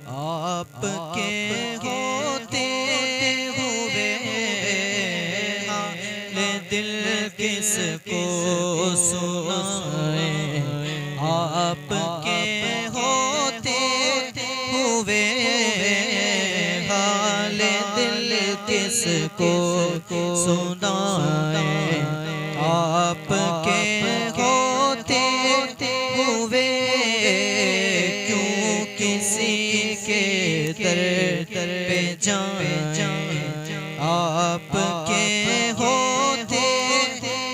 آپ کے ہوتے ہوئے حال دل کس کو سنائیں، آپ کے ہوتے ہوئے حال دل کس کو سنائیں، آپ کے ہوتے ہوئے کیوں کسی کے در پہ جائیں، آپ کے ہوتے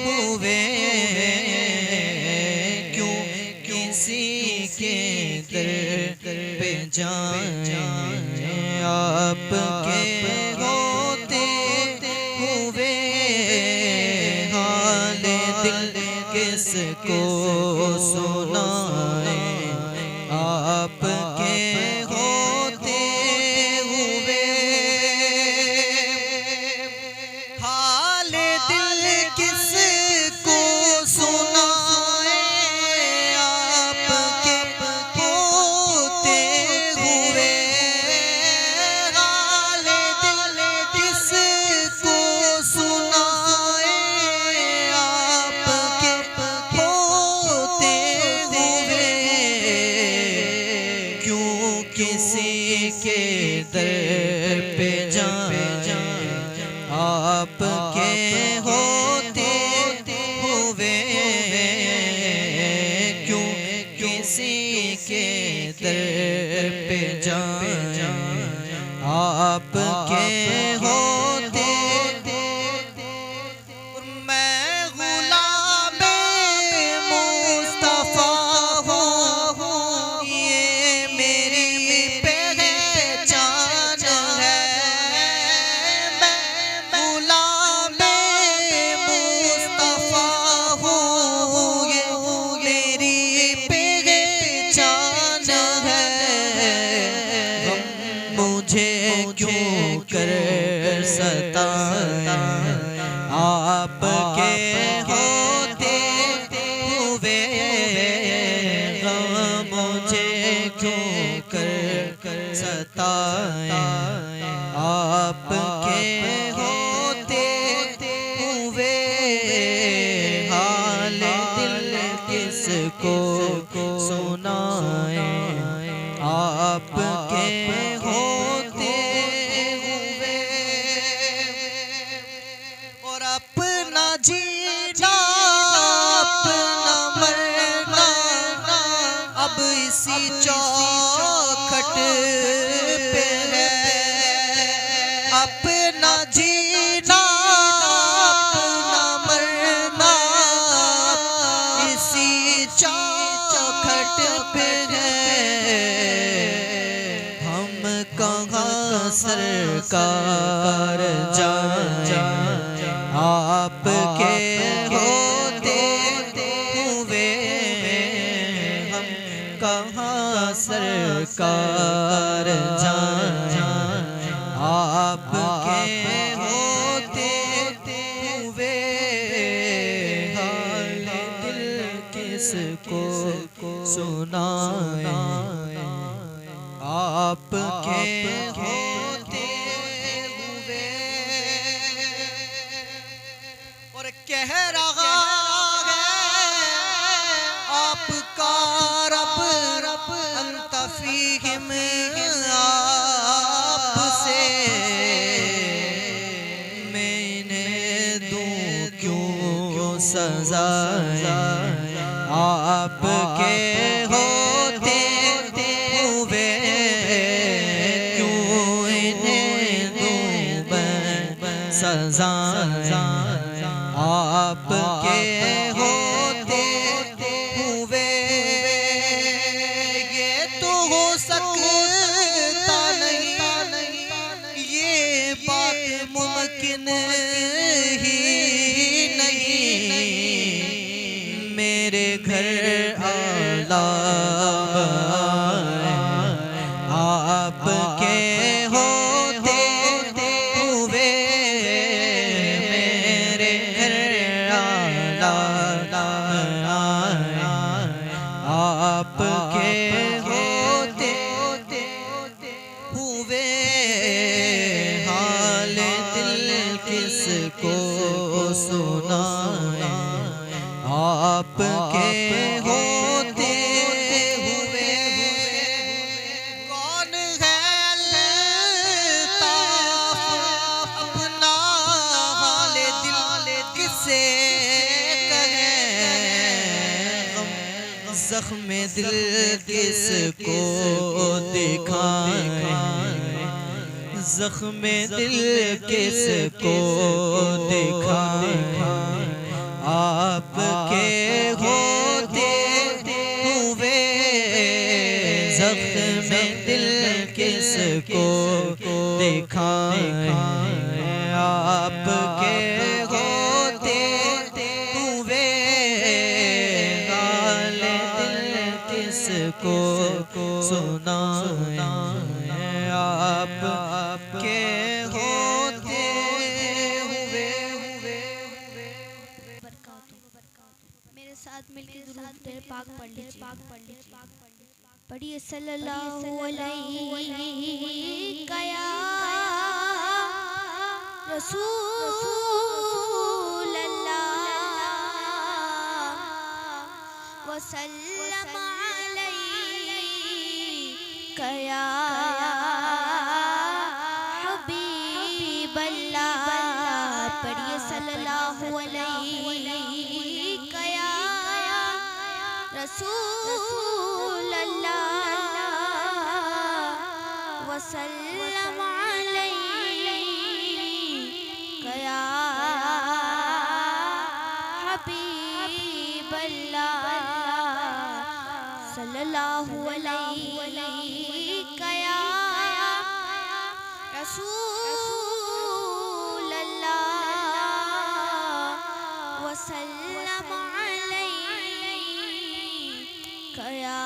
ہوئے کیوں کسی کے در پہ جائیں، آپ کے ہوتے ہوئے حال دل کس کو سنائیں، آپ کے ہوتے ہوئے حال دل کس کو سنائیں، آپ کے ہوتے ہوئے حال دل کس کو سنائیں، آپ کے ہوتے ہوئے کیوں کسی کے در پہ جائیں، آپ کے ہوتے ہوئے کیوں کسی کے در پہ جائیں، آپ کے ہوتے میں غلام مصطفیٰ ہوں، یہ میری پہچان ہے، میں غلام مصطفیٰ ہوں، یہ میری پہچان ہے، غم مجھے کیوں کر ستائیں، آپ کے ہوتے ہوئے غم مجھے کیوں کر ستائیں، آپ کے ہوتے ہوئے حال دل کس کو سنائیں، آپ کے ہوتے ہوئے اور اپنا جینا اپنا مرنا اب اسی چوکھٹ پہ ہے، اپنا جینا اپنا مرنا اسی چوکھٹ پہ ہے، ہم کہاں سرکار جائیں، آپ کے ہوتے ہوئے ہم کہاں سرکار جائیں، آپ کے ہوتے ہوئے حال دل کس کو سنائیں، آپ کے ہوتے ہوئے اور کہہ رہا ہے آپ کا رب انت فیہم، آپ سے میں انہیں دوں کیوں سزائیں، آپ کے ہوتے ہوئے کیوں انہیں دوں سزائیں، آپ کے ہوتے ہوئے یہ تو ہو سکتا نہیں، یہ بات ممکن ہی نہیں، میرے گھر عذاب آئے، آپ کے ہوتے ہوئے میرے گھر عذاب آئے، آپ کے ہوتے دل کس کو دکھائیں زخم دل کس کو دکھائیں آپ کے ہوتے ہوئے زخم دل کس کو دکھائیں آپ کے ہوتے ہوئے حال دل کس کو سنائیں آپ کے ہوتے ہوئے میرے ساتھ مل کے درود پاک پڑھ لیجیے پڑھیے صلی اللہ علیہ یا رسول اللہ وسلم علیک یا حبیب اللہ پڑھیے صلی اللہ علیہ یا رسول اللہ وسلم علیک یا حبیب اللہ صلی اللہ علیہ یا رسول اللہ وسلم علیک یا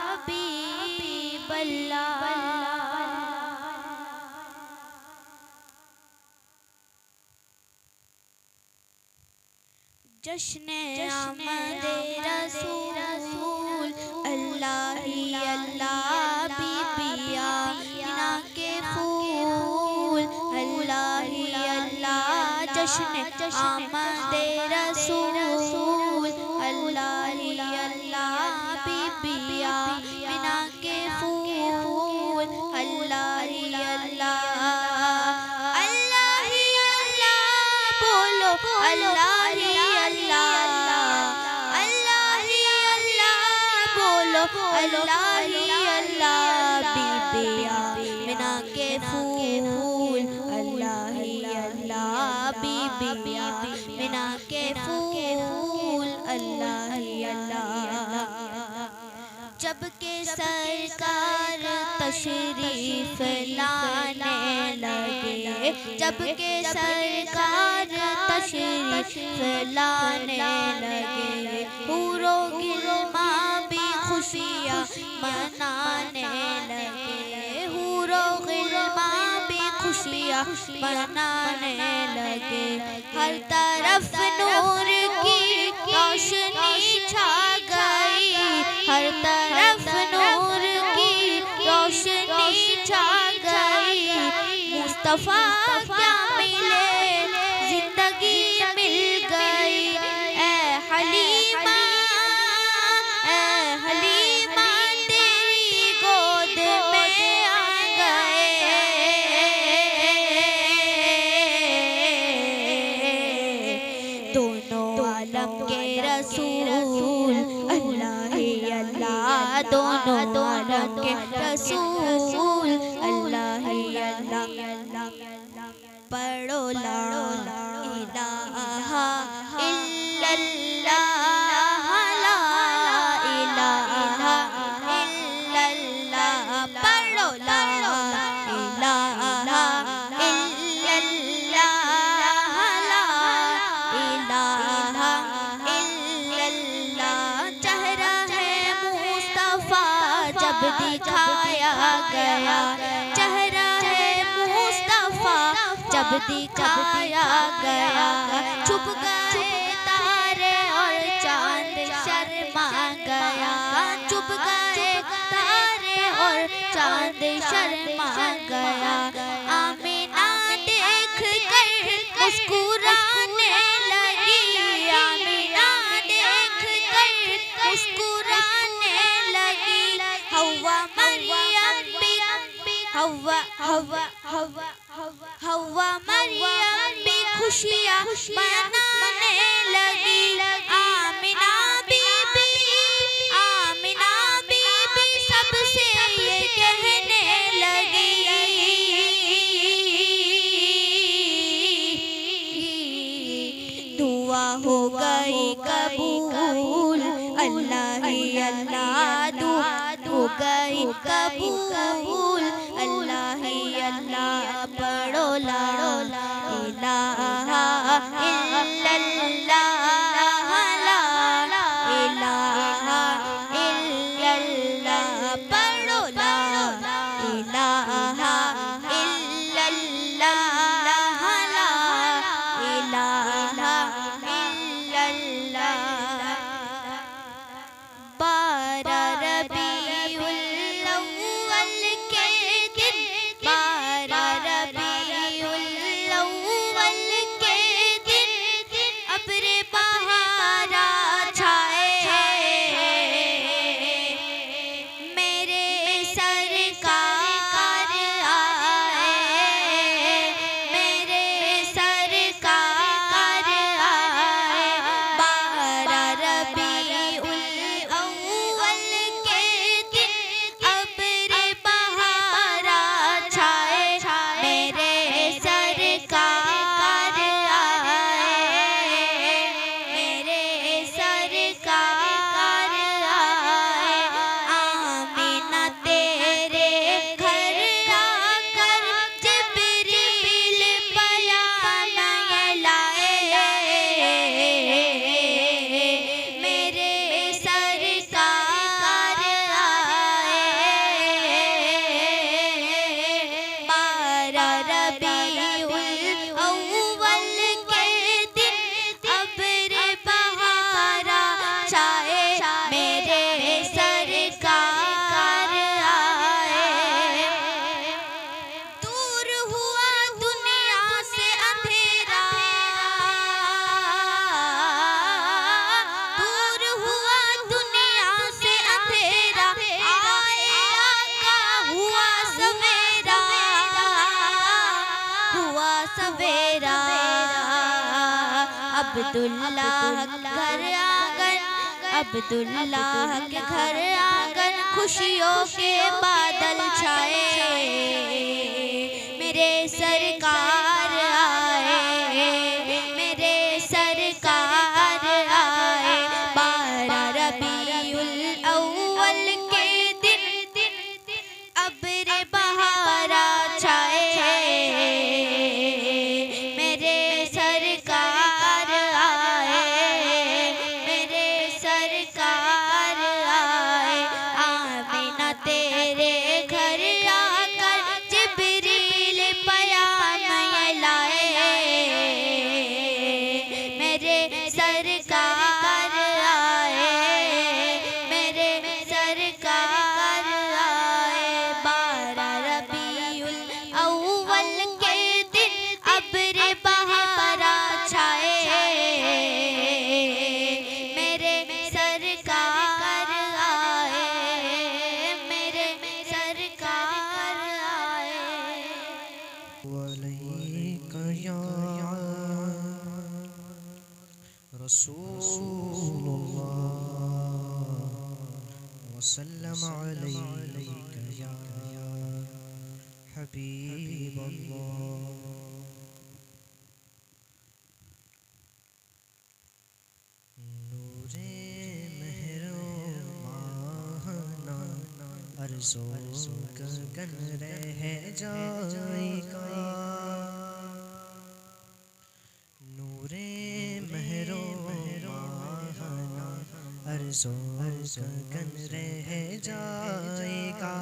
حبیب اللہ جشن آمد رسول اللہ ہی اللہ بی بی آمینہ کے پھول اللہ ہی اللہ جشن آمد رسول اللہ ہی اللہ بی بی آمینہ کے پھول اللہ ہی اللہ اللہ ہی اللہ بولو اللہ ہی اللہ ہی اللہ بی بی آمینہ کے پھول اللہ ہی اللہ بی بی آمینہ کے پھول اللہ ہی اللہ جب کہ سرکار تشریف لانے لگے جب کہ سرکار تشریف لانے لگے حوروں غلماں بھی خوشیاں منانے لگے حوروں غلماں بھی خوشیاں منانے لگے ہر طرف نور کی روشنی چھا گئی ہر طرف نور کی روشنی چھا گئی مصطفیٰ کیا ملے زندگی مل گئی اے حلیمہ تیری گود میں آ گئے دونوں عالم کے رسول اللہ ہی اللہ دونوں عالم کے رسول اللہ ہی اللہ پڑھو لا الہ الا اللہ لا الہ الا اللہ پڑھو لا الہ الا اللہ لا الہ الا اللہ چہرہ ہے مصطفیٰ جب دکھایا گیا چہرہ ہے مصطفیٰ جب دکھایا گیا چھپ گئے تارے اور چاند شرما گیا چھپ گئے تارے اور چاند شرما گیا آمینہ دیکھ کر مسکرانے لگی آمینہ دیکھ کر مسکرانے لگی حوا مریم بھی خوشیاں منانے لگی آمینہ بی بی گئی قبول اللہ ہی اللہ پڑھو لا الہ الا اللہ لا الہ الا اللہ پڑھو لا الہ الا اللہ لا الہ الا اللہ 12 ربیع الاول کے دن 12 ربیع الاول کے دن ابر بہارا چھائے میرے سرکار آئے میرے سرکار آئے 12 ربیع الاول کے دن ابر بہارا چھائے میرے سرکار آئے میرے سرکار آئے آمینہ تیرے گھر آ کر جبریل پیام لائے میرے سرکار آئے 12 ربیع الاول کے دن ابر بہارا چھائے میرے سرکار آئے دور ہوا دنیا سے اندھیرا دور ہوا دنیا سے اندھیرا آئے آقا ہوا سویرا عبداللہ گھر آنگن عبداللہ کے گھر آنگن خوشیوں کے بادل چھائے میرے سرکار آئے میرے سرکار آئے 12 ربیع الاول کے دن ابر بہارا چھائے میرے سرکار آئے میرے سرکار آئے آمینہ تیرے گھر آ کر جبریل پیام لائے میرے سرکار آئے میرے سرکار آئے 12 ربیع الاول کے دن ابر بہارا چھائے میرے سرکار آئے میرے سرکار آئے وعلیک یا رسول اللہ وسلم علیک یا حبیب اللہ نور مہر و ماہنا عرض و گگن رہ جائے گا نور مہر و ماہنا عرض و گگن رہ جائے گا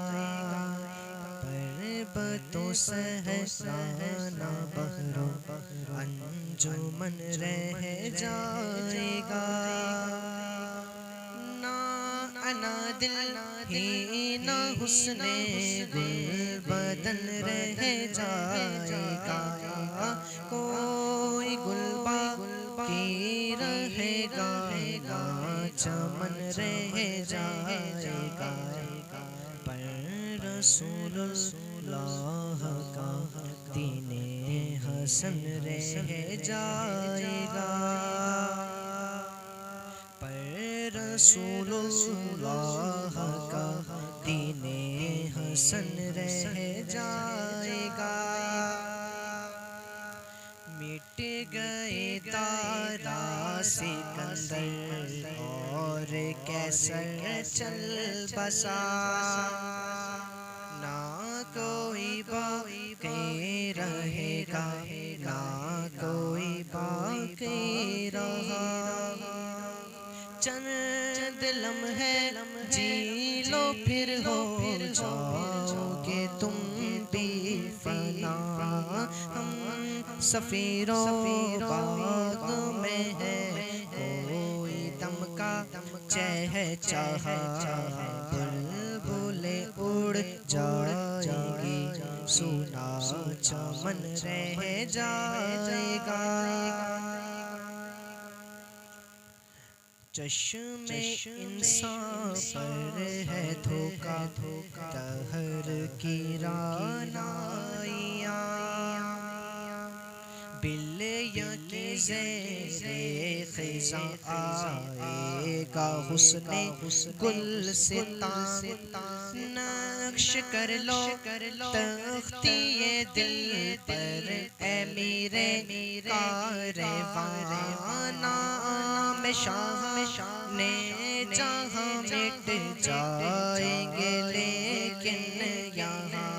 پربتوں سہسانا بحر و انجمن رہ جائے گا نہ انا دل ہی نہ حسن گل بدن رہ جائے گا کوئی گل باقی رہے گا چمن رہ جائے گا پر رسول اللہ کا دین حسن رہ جائے گا پر رسول اللہ کا دین حسن رہ جائے گا مٹ گئے تارا سکندر اور کیسے کیسر چل بسا نہ کوئی باقی رہے گا نہ کوئی باقی رہا چند لمحے جی لو پھر ہو جاؤ گے تم بھی فنا ہم سفیروں باغ میں ہے کوئی دم کا چہچہا بلبلیں اڑ جائیں گی سونا چمن رہ جائے گا چشم انسان پر ہے دھوکا دہر کی رعنائیاں بلیاں کی زیر خزاں آئے گا حسن گلستان نقش کر لو تختی دل پر اے میرے کارواں نام شاہ نے جہاں مٹ جائیں گے لیکن یہاں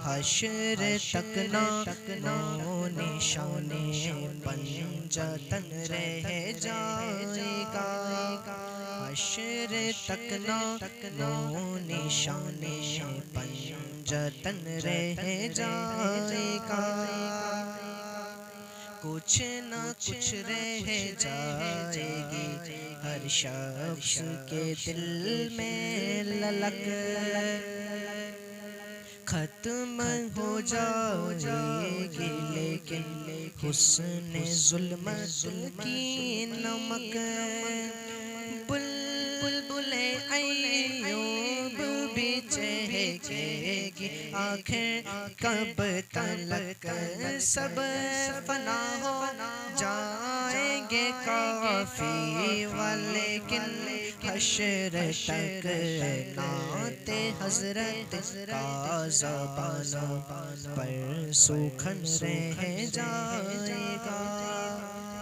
حشر تک نو نشان پنجتن رہ جائے گا حشر تک نو نشان پنجتن رہ جائے گا کچھ نہ کچھ رہ جائے گی ہر شخص کے دل میں للک ختم ہو جائے گی لیکن حسن ظلمت کی نمک بلبل ایوب بھی چہکے گی آخر کب تلک سب فنا ہو جائیں گے کافی ولیکن حشر تک نعت حضرت کا زبان پر سخن رہ جائے گا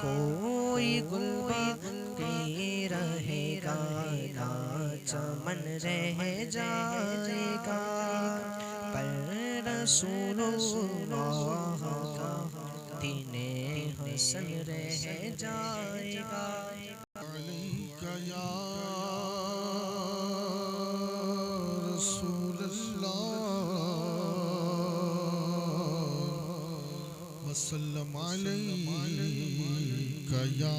کوئی گلباقی رہے گا نہ چمن رہ جائے گا پر رسول اللہ کا دین حسن رہ جائے گا علیک یا رسول اللہ وسلم علیک یا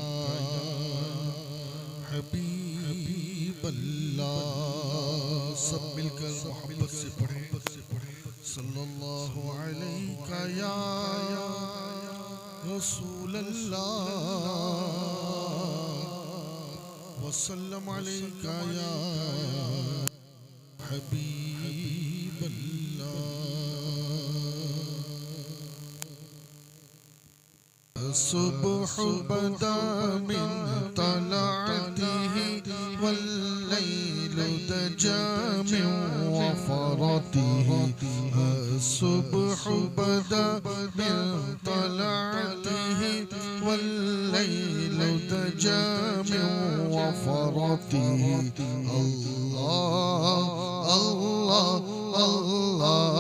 حبیب اللہ سب مل کر محبت سے پڑھیں صلی اللہ علیک یا رسول اللہ وسلم علیک یا حبیب اللہ الصبح بدا من طلعته والليل دجى من وفرته الصبح بدا من طلعته والليل دجى من وفرته الله الله الله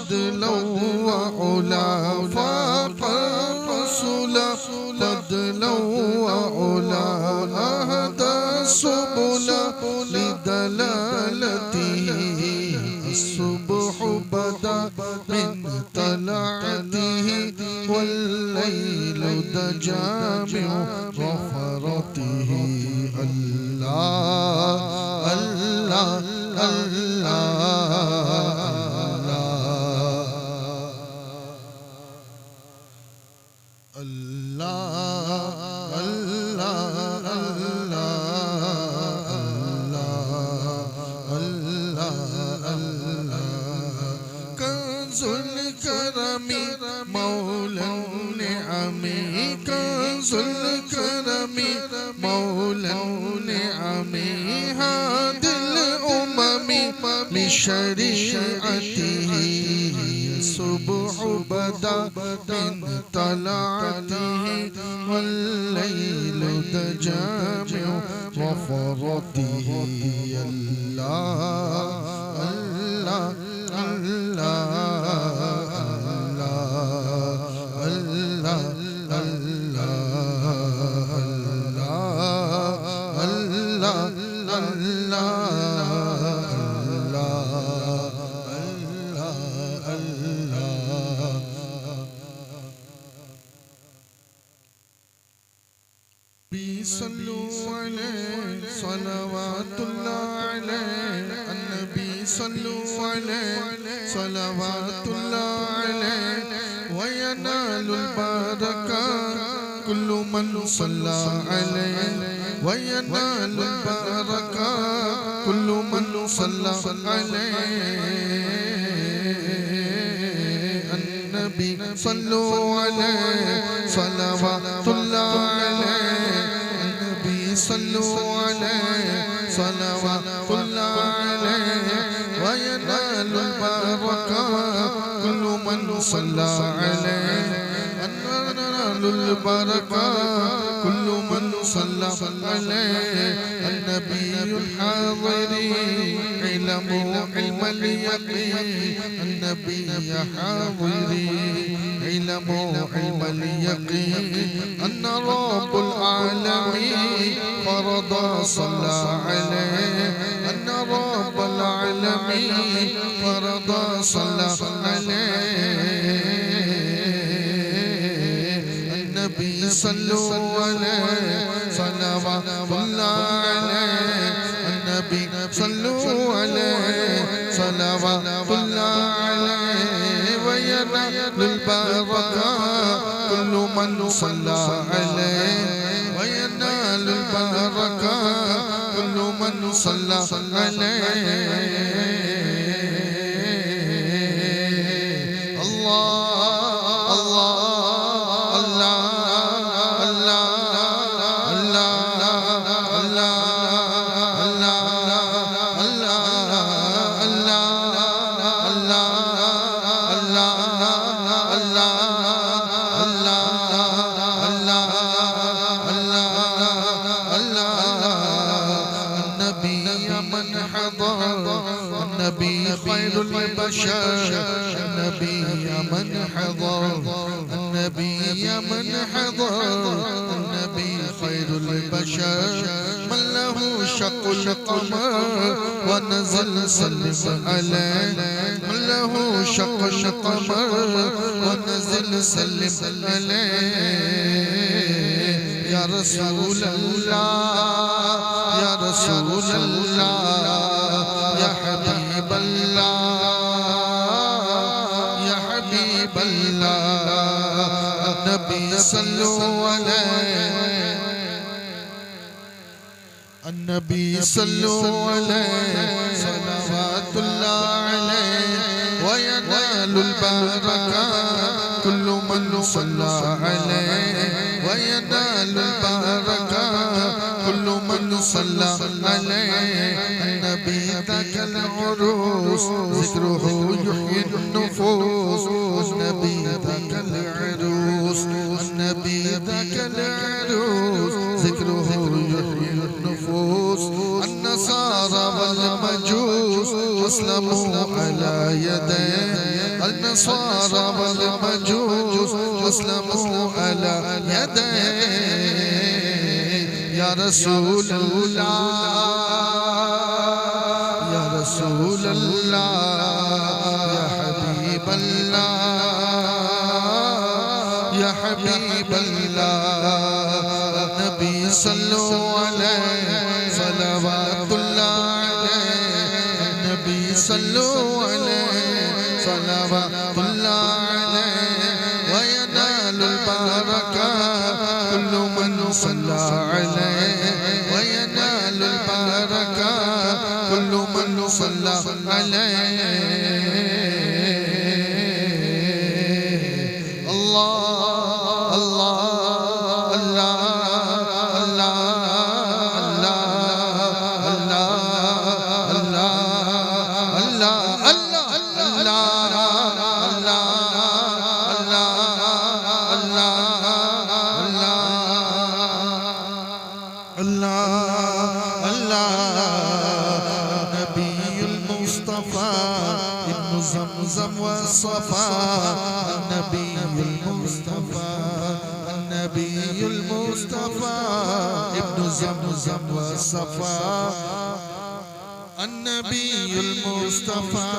فضلا وعلا فاق الرسل فضلا وعلا أهدى السبل لدلالته الصبح بدا من طلعته والليل دجى من وفرته الله الله الله ذو الكرم مولى النعم هادي الأمم لشريعته الصبح بدا من طلعته والليل دجى من وفرته الله الله الله صلوا عليه صلوات الله عليه النبي صلوا عليه صلوات الله عليه وينال البركة كل من صلى عليه وينال البركة كل من صلى عليه النبي صلوا عليه صلوات الله عليه صلوا عليه صلوات الله عليه وينال البركة كل من صلى عليه ينال البركة كل من صلى عليه النبي الحاضر علم اليقين النبي حاضر علم اليقين أن رب العالمين فرض صلى عليه أن رب العالمين فرض صلى عليه النبي صلوا عليه صلوات الله عليه النبي صلوا عليه صلوات الله عليه وينال البركة كل من صلى عليه وينال البركة كل من صلى عليه الله الله النبي خير البشر النبي من حضر النبي من حضر النبي خير البشر من له شق القمر ونزل سلم عليه من له شق القمر ونزل سلم عليه يا رسول الله يا رسول الله يا حبيب الله يا حبيب الله النبي صلوا عليه النبي صلوا عليه صلوات الله عليه وينال البركة كل من صلى عليه وينال البركة كل من صلى عليه النبي ذاك العروس ذكره يحيي النفوس النبي ذاك العروس النبي ذاك العروس ذكره يحيي النفوس النصارى والمجوس أسلموا على يديه النصارى والمجوس أسلموا على يديه يا رسول الله يا رسول الله يا حبيب الله يا حبيب الله النبي صلوا عليه صلوات الله عليه النبي صلوا عليه صلوات الله عليه وينال البركة كل من صلى عليه وينال البركة كل من صلى عليه الله الله الله اللہ اللہ نبی المصطفیٰ ابن زمزم والصفا نبی المصطفیٰ النبی المصطفیٰ ابن زمزم والصفا النبي المصطفى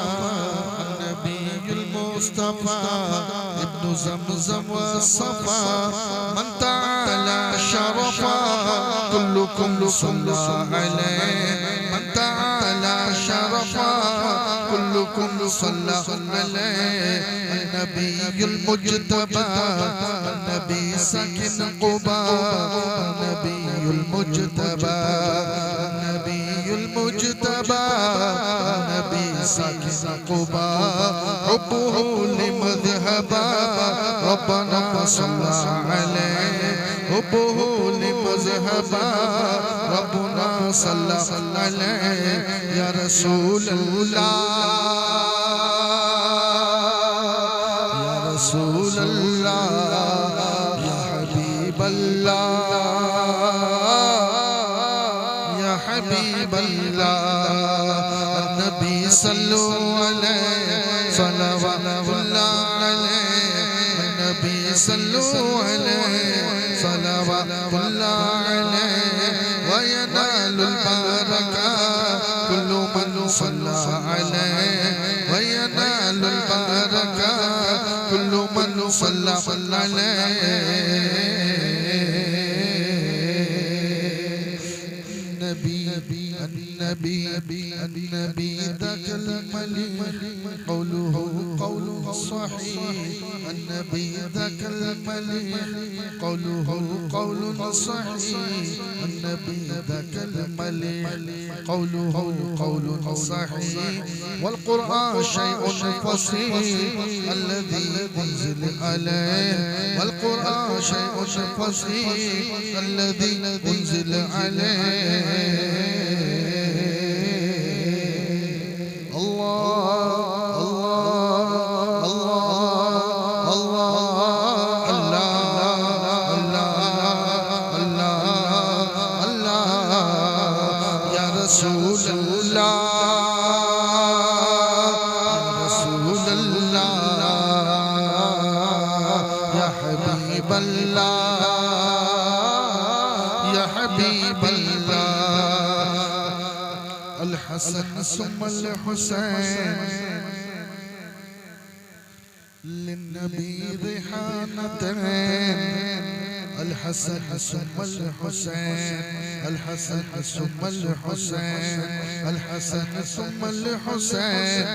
النبي المصطفى ابن زمزم والصفا من تعالى شرفا كلكم صلى عليه من تعالى شرفا كلكم صلى عليه النبي المجتبى النبي ساكن قباء النبي المجتبى المجتبى نبي ساكن قباء حبه لمذهبا ربنا صلى عليه حبه لمذهبا ربنا صلى عليه يا رسول الله يا رسول الله يا حبيب الله حبيب الله النبي صلوا عليه صلوات الله عليه النبي صلوا عليه صلوات الله عليه وينال البركة كل من صلى عليه وينال البركة كل من صلى عليه النبي ذاك الملك قوله قول صحيح النبي ذاك الملك قوله قول صحيح النبي ذاك الملك قوله قول صحيح والقرآن شيء فصيح الذي أنزل عليه والقرآن شيء فصيح الذي أنزل عليه الحسن ثم الحسين للنبي ريحانتين الحسن ثم الحسين الحسن ثم الحسين الحسن ثم الحسين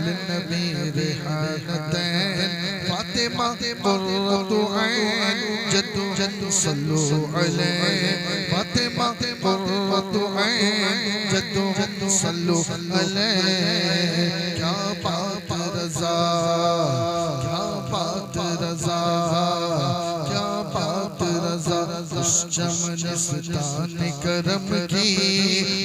للنبي ريحانتين فاطمة قرة عين جد صلوا عليه فاطمة قرة عين جد صلوا عليه کیا بات رضا کیا بات رضا کیا بات رضا اس چمنستان کرم کی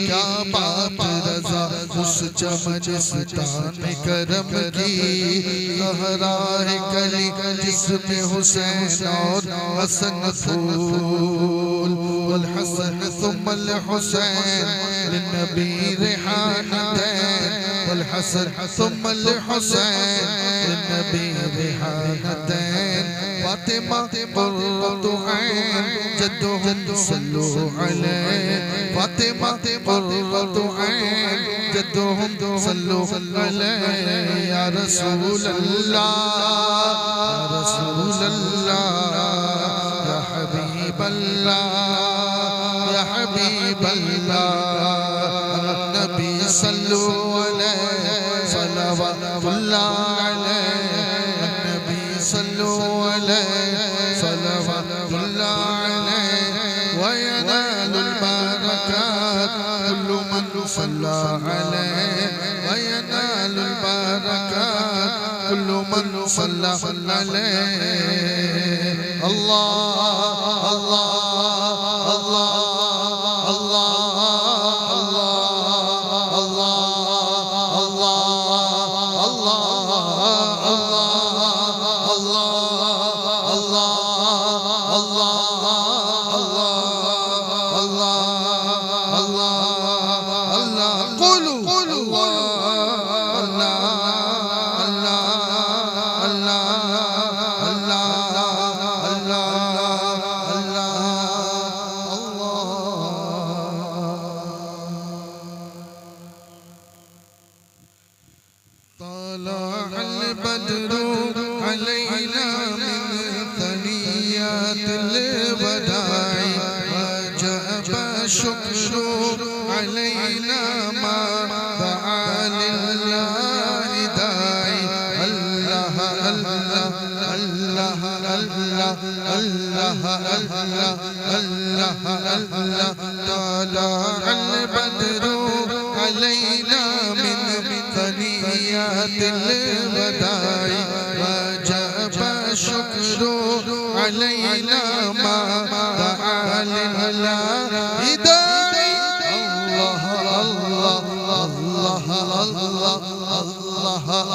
کیا بات رضا اس چمنستان کرم کی لہرائے کلی جس میں حسین اور حسن پھول والحسن ثم الحسین للنبی ریحانتین والحسن ثم الحسین للنبی ریحانتین فاطمہ قرۃ عین جدہم صلوا علیہ فاطمہ قرۃ عین جدہم صلوا علیہ یا رسول اللہ یا رسول اللہ یا حبیب اللہ یا حبیب اللہ النبی صلوا علیہ صلوات اللہ علیہ النبی صلوا علیہ صلوات اللہ علیہ وینال البرکات كل من صلى عليه وينال البركات كل من صلى عليه الله الله الله شكر علينا ما دعا لله داعي الله الله الله الله الله الله الله طلع البدر علينا من ثنيات الوداع وجب الشكر علينا ما دعا لله داعي الله الله الله الله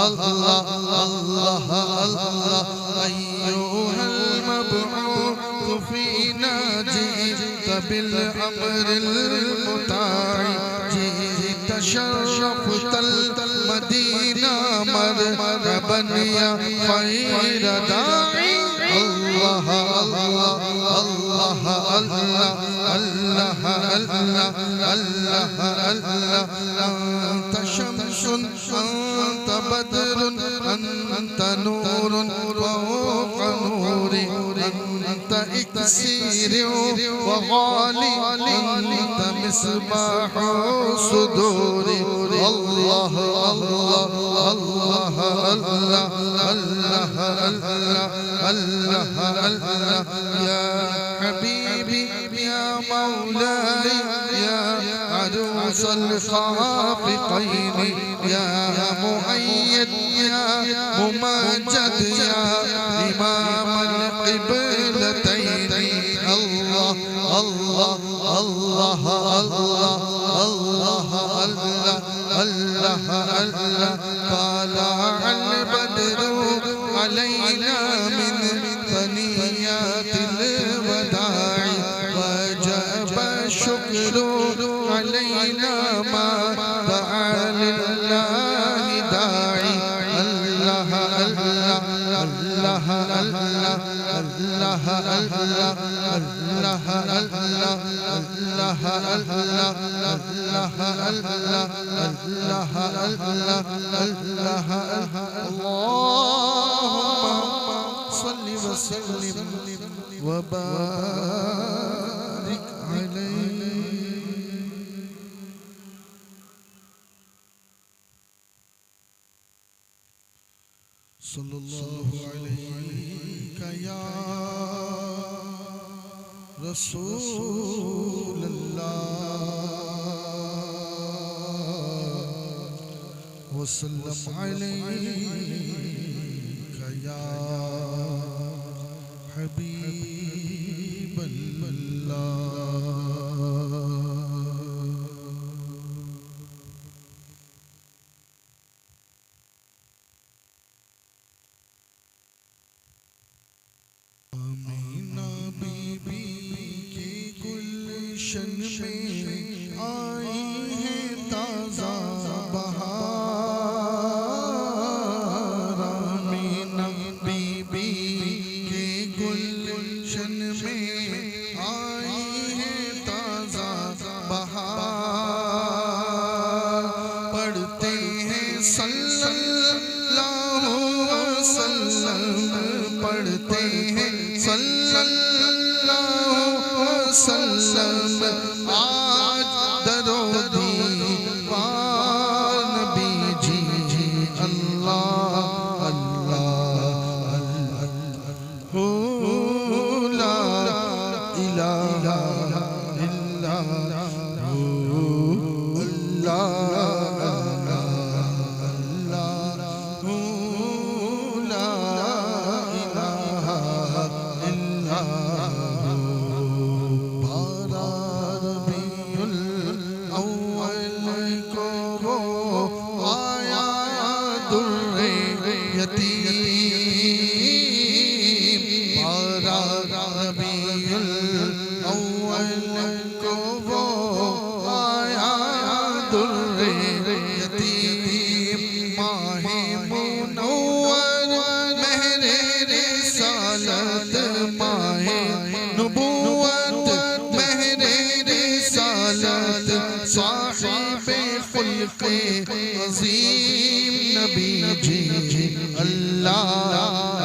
الله الله الله أيها المبعوث فينا جئت بالأمر المطاع جئت شرفت المدينة مرحبا يا خير داعي الله الله الله الله الله الله الله الله أنت شمس أنت بدر أنت نور فوق نوري أنت إكسير وغالي أنت مصباح صدوري الله الله الله الله الله الله الله يا حبيبي يا مولاي يا عروس الخافقين يا مؤيد يا ممجد يا إمام القبلتين الله الله الله الله الله الله الله طلع البدر علينا من ثنيات الوداع وجب الشكر علينا ما دعا لله داعي الله الله الله الله الله الله الله الله الله اللهم صل وسلم وبارك عليه صلى الله عليك يا رسول الله وسلم عليك يا حبيب الله آمینہ بی بی کے گلشن میں آئی ہے تازہ بہار آمینہ بی بی کے گلشن میں آئی ہے تازہ بہار پڑھتے ہیں صلی اللہ وسلم پڑھتے ہیں صلی اللہ وسلم آج درود دیوان نبی جی اللہ اللہ لا الہ الا عظیم نبی جی اللہ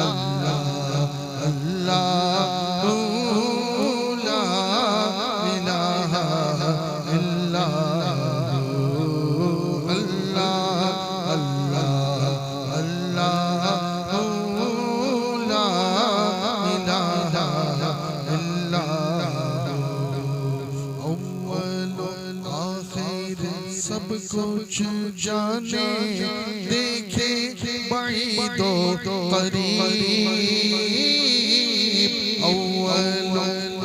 اللہ اللہ لا الہ سب کچھ جانے دیکھے بعید و قریب اول و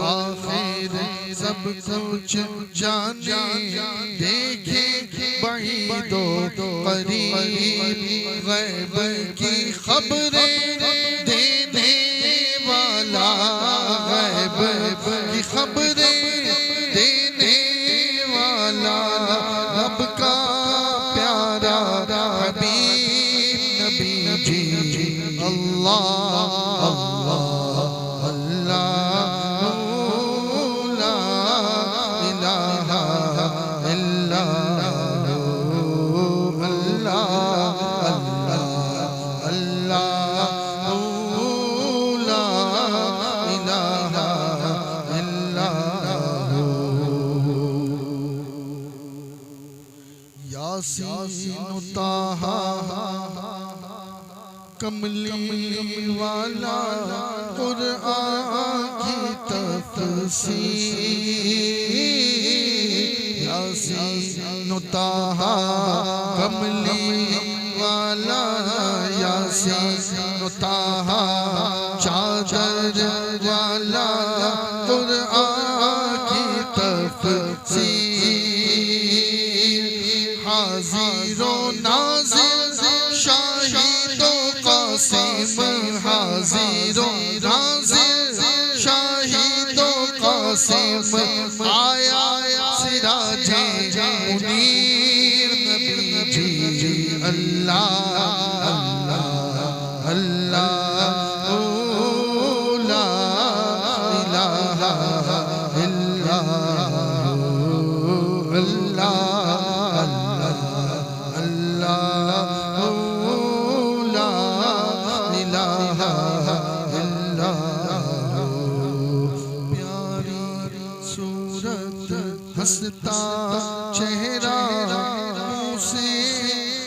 آخر سب کچھ جانے دیکھے بعید و قریب غیب کی خبریں دینے والا غیب کی خبریں دینے والا رب کا پیارا حبیب نبی جی اللہ اللہ اللہ لا الہ الا یاسین و طٰہٰ کملی والا قرآن کی تفسیر یاسین و طٰہٰ کملی والا یاسین و طٰہٰ چادر والا قرآن کی تفسیر حاضر و ناظر شاہد و قاسم حاضر و ناظر شاہد و قاسم آیا سراج منیر نبی جی اللہ اللہ اللہ لا الہ الا اللہ ہنستا چہرہ منہ سے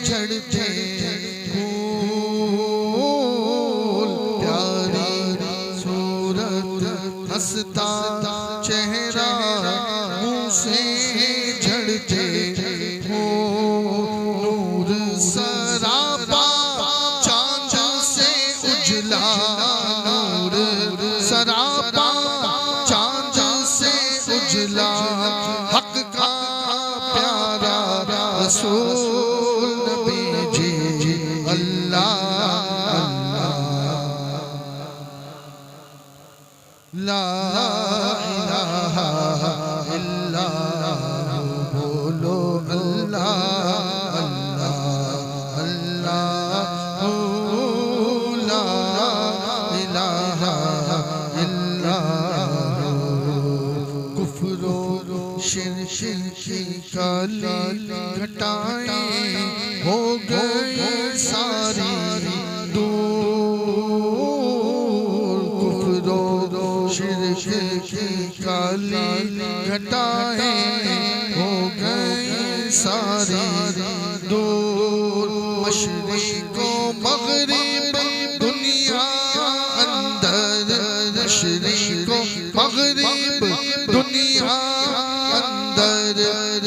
جھڑتے پھول پیاری صورت ہنستا چہرہ منہ سے جھڑتے پھول نور سراپا چاند سے اجلا نور سراپا چاند سے اجلا حق کا پیارا رسول نبی جی اللہ اللہ لا الہ الا بولو اللہ اللہ اللہ لا الہ الا کفر و شرک کی کالی گھٹائیں ہو گئی ساری دور کفر و شرک کی کالی گھٹائیں ہو گئی ساری دور مشرق و مغرب دنیا اندر مشرق و مغرب دنیا اندر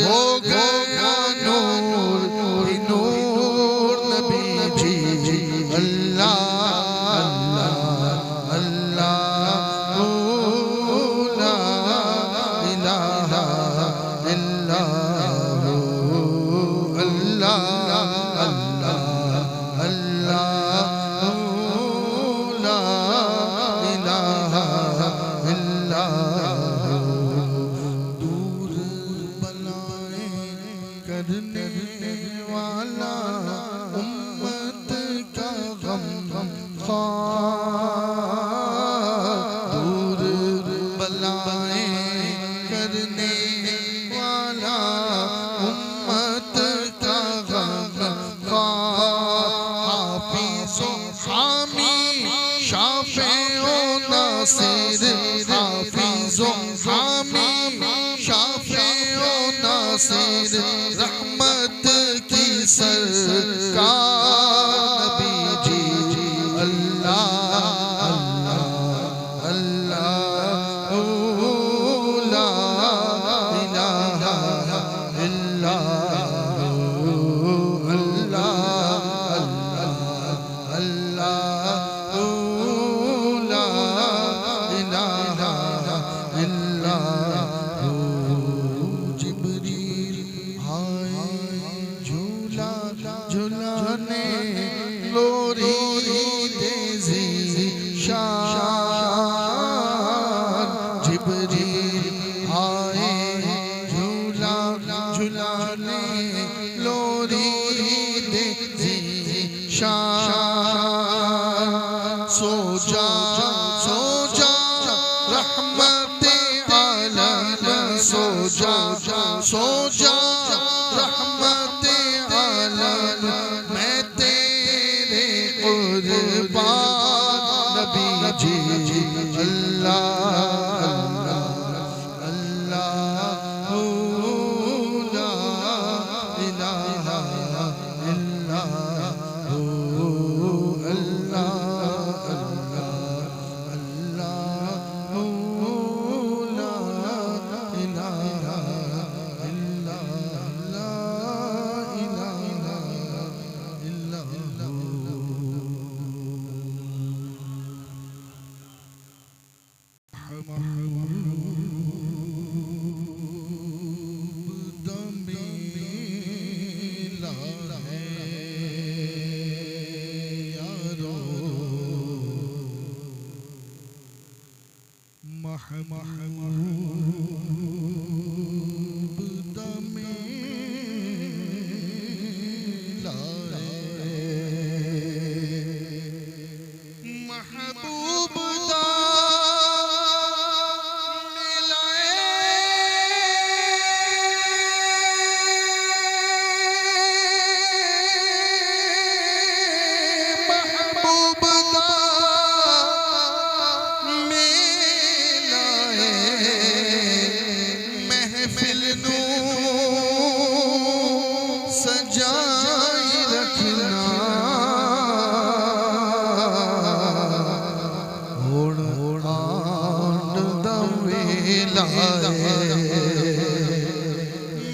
ہو گیا نور نور نبی جی اللہ اللہ اللہ لا الہ الا اللہ اللہ اللہ لا الہ الا دور بلائیں کرنے والا امت کا غم خوار دور بلائیں کرنے والا امت کا غم خوار حافظ و حامی شافع و ناصر حافظ و حامی شافع و ناصر رحمت کی سرکار نبی جی اللہ اللہ اللہ لا الہ الا جھلانے لوری دے شان سو جا رحمت عالم سو جا رحمت عالم میں تیرے قربان نبی جی اللہ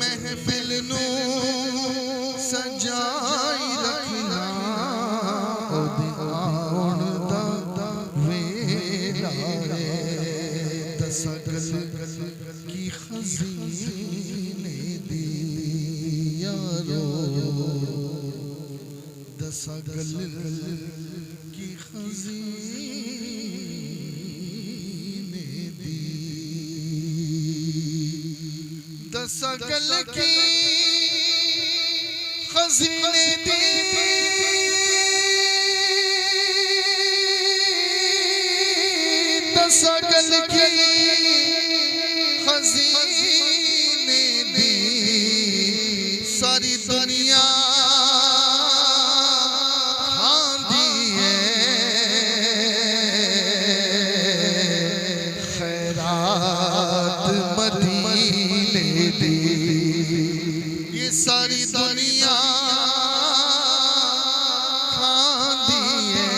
محفل نو سجائی رکھنا آن دا ویلا دسگل کی خزینے دی یارو دسگل کی خزینے دی دسگل کی خزینے دی دسگل کی خزینے دی ساری دنیا یہ ساری دنیا کھاندی ہے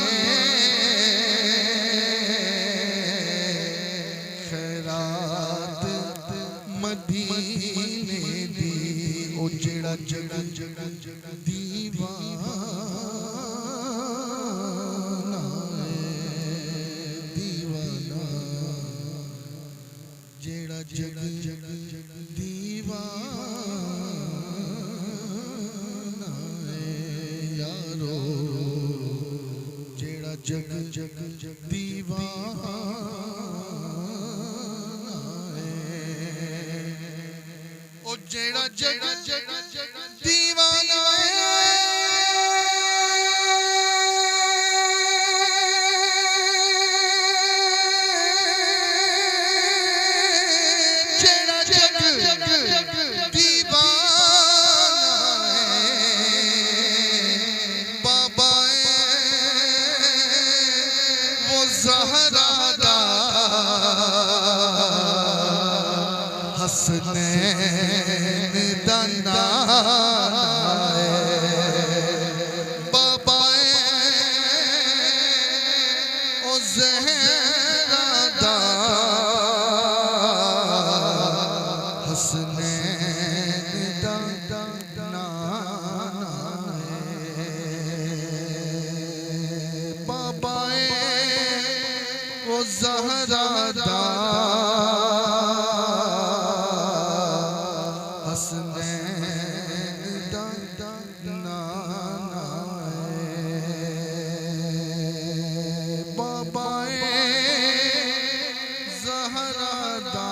خیرات مدینے دی او جڑا جگ دیوانہ دیوانہ جڑا جگ جگ دیوانہ ہے او جیڑا جگ دیوانہ ہے جیڑا جگ دیوانہ ہے بابا زہرا دا حسنین دا نانا ہے بابا او زہرا دا حسنین دا نانا ہے بابا او زہرا دا حسنین دا نانا ہے بابا زہرا دا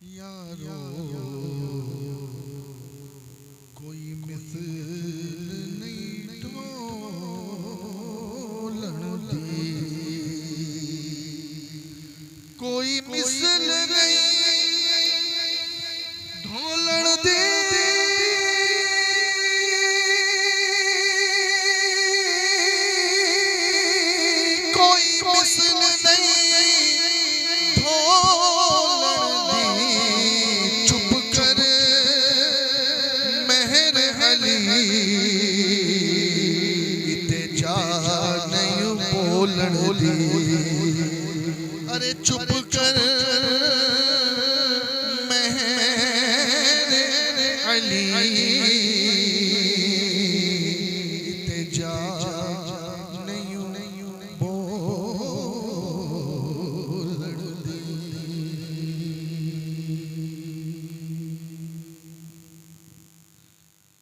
یارو کوئی مثل نہیں ڈھولن دی کوئی مثل نہیں ڈھولن دی کوئی مثل نہیں ڈھولن دی چپ کر مہر علی تے جا نہیں بولن دی ارے چپ کر مہر علی تے جا نہیں بولن دی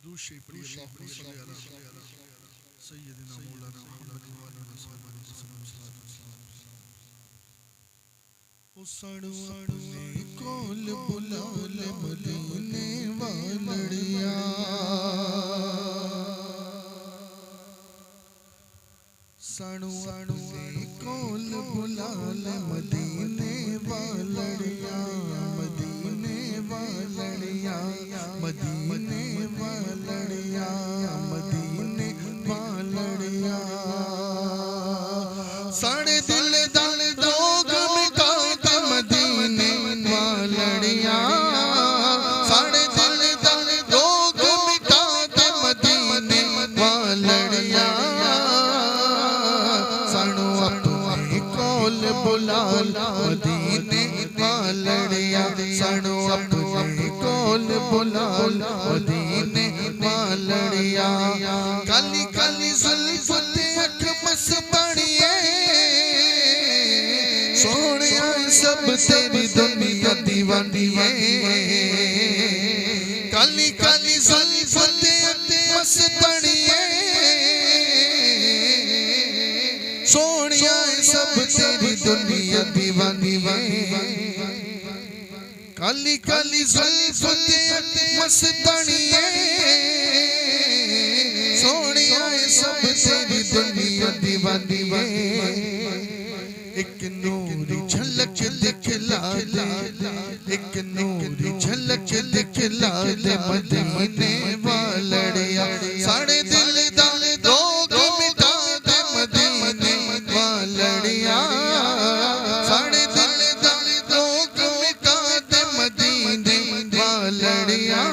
دوشی پری اللہم صلی علی سیدنا مولانا محمد سڑو اپنے کول بلا لے مدینے والڑیا سڑو اپنے کول بلا لے مدینے والڑیا مدینے والڑیا مدینے والڑیا مدینے والڑیا ساڑے دل دل دوگ مٹا دے مدینے والڑیا ساڑے دل دل دوگ مٹا دے مدینے والڑیا سانو اپنے کول بلا مدینے والڑیا سانو اپنے کول بلا مدینے والڑیا کالی کالی زلف تے اکھ مستاڑیے سونیا سب تیری دنیا دیوانی ہے کالی کالی زلف تے اکھ مستاڑیے سونیا سب تیری دنیا دیوانی ہے کالی کالی زلف تے اکھ مستاڑیے سونیا سب تیری دنیا دیوانی ہے ایک نوری جھلک دکھلا دے ایک نوری جھلک دکھلا دے مدینے والڑیا ساڑے دل دل دوگ مٹا دے مدینے والڑیا ساڑے دل دل دوگ مٹا دے مدینے والڑیا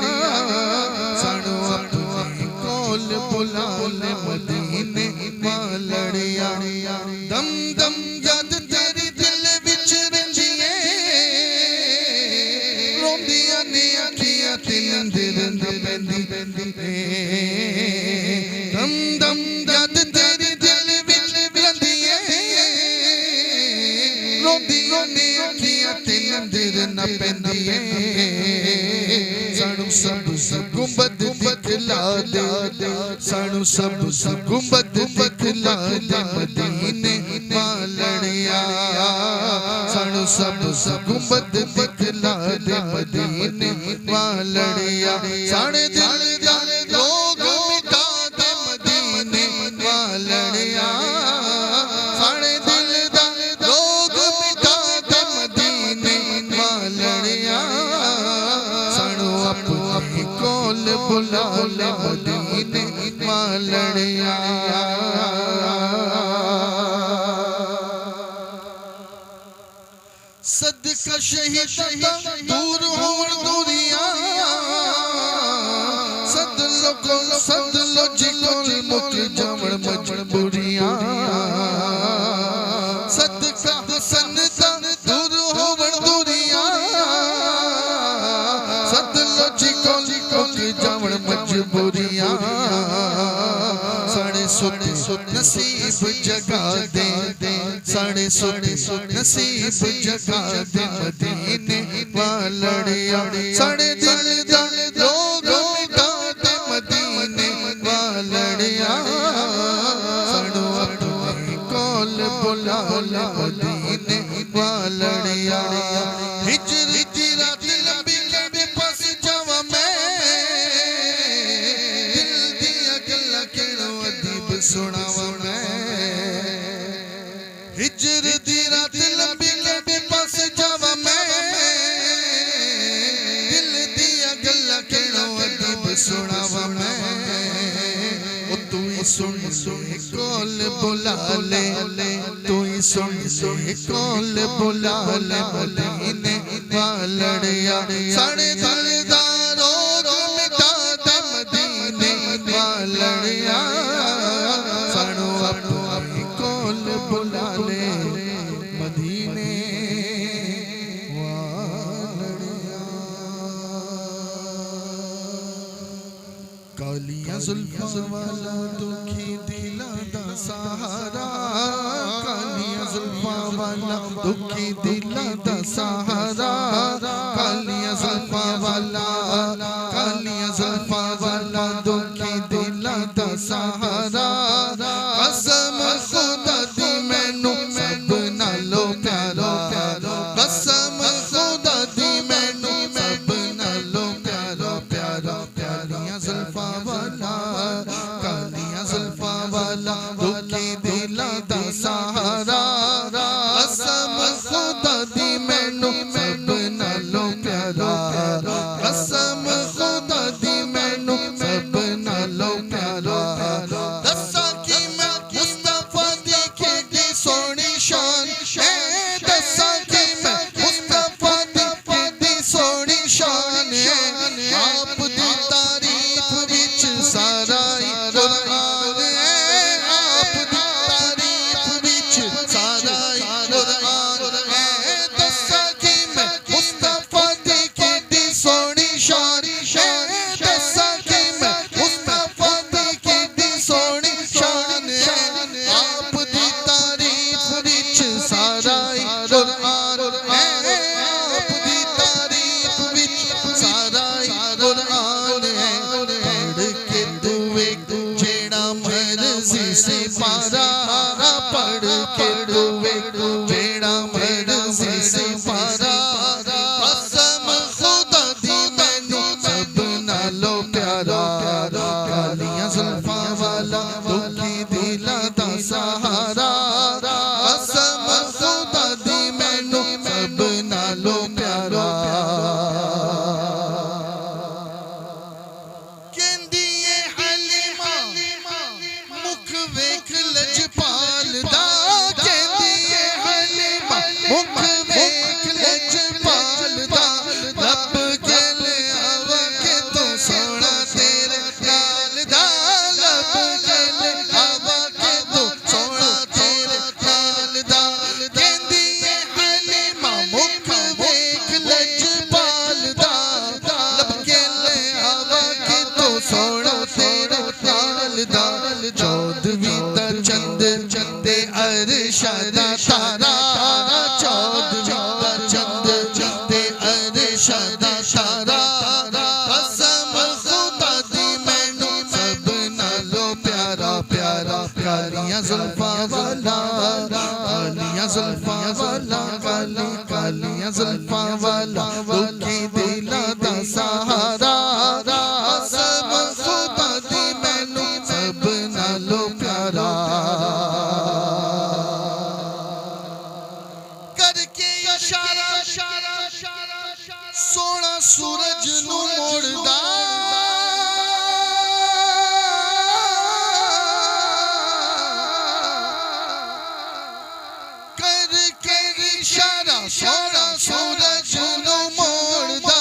سانو اپنے کول بلا لے مدینے والڑیا دم دم یاد تیری دل وچ رنجیے روندیاں نے اکھیاں تے نندر نہ پیندی دم دم یاد تیری دل وچ رنجیے روندیاں نے اکھیاں تے نندر نہ پیندی سانو سب گنبد دکھلا دے سانو سب گنبد دکھلا دے مدینے والڑیا سانو سب گنبد دکھلا دے مدینے والڑیا ساڑے دل دل دوگ مٹا دے مدینے والڑیا ساڑے دل دل دوگ مٹا دے مدینے والڑیا سانو اپنے کول بلا لے مدینے والڑیا صدقہ شہید دور ہون دوریاں صد لو جکل مک جمع مجبوریاں صدقہ حسن دور ہون دوریاں صد لو جکل مک جمع مجبوریاں ساڑے سٹ نصیب جگا دے ساڑے سٹ نصیب جگا دے مدینے والڑیا ساڑے دل دل دوگ مٹا دے مدینے والڑیا سانو اپنے کول بلا لے مدینے والڑیا ہجر رات سناوا میں او تو ہی سن لے کول بلا لے تو ہی سن لے کول بلا لے مدینے والڑیا ساڑے دل دا روگ مٹا دے مدینے والڑیا سانو اپنے کول بلا لے مدینے کالیاں زلفاں والا دکھی دلاں دا سہارا کالیاں زلفاں والا دکھی دلاں دا سہارا کالیاں زلفاں والا دکھی دلاں دا سہارا قسم خدا دی مینوں سب نالوں پیارا قسم خدا دی مینوں سب نالوں پیارا کالیاں زلفاں دکھی دلاں دا سہارا قسم خدا دی مینوں سب نالوں پیارا قسم خدا دی مینوں سب نالوں پیارا دساں کی میں مصطفیٰ دی کیڑی سونی شان ہے دساں کی میں مصطفیٰ دی کیڑی سونی شان ہے آپ دی تعریف وچ سارا قرآن ہے آپ دی تعریف وچ سارا قرآن ہے دساں کی میں مصطفیٰ دی کیڑی سونی شان ہے دساں کی میں مصطفیٰ دی کیڑی سونی شان ہے آپ دی تعریف وچ سارا قرآن ہے آپ دی تعریف وچ سارا قرآن ہے پڑھ کے دوے جیڑا مرضی سے پارا پڑھ کے دوے جیڑا مرضی سے پارا قسم خدا دی مینوں سب نالوں پیارا کالیاں زلفاں والا دکھی دلاں دا سہارا قسم خدا دی مینوں سب نالوں پیارا کہندی اے حلیمہ مکھ ویکھ لجپال دا کہندی اے حلیمہ مکھ ویکھ لجپال دا لب کے لے آوا کے تو سونا تیرے نال دا لب کے لے آوا کے تو سونا تیرے نال دا کہندی اے حلیمہ مکھ ویکھ لجپال دا لب کے لے آوا کے تو سونا تیرے نال دا چودھویں دا چند عرشہ دا تارا چودھویں دا چند عرشہ دا تارا قسم خدا دی مینوں سب نالوں پیارا کالیاں زلفاں والا کالیاں زلفاں والا کالیاں زلفاں والا دکھی دلاں دا سہارا قسم خدا دی مینوں سب نالوں پیارا کر کے اشارہ سونا سورج نو موڑدا کر کے اشارہ سونا سورج نو موڑدا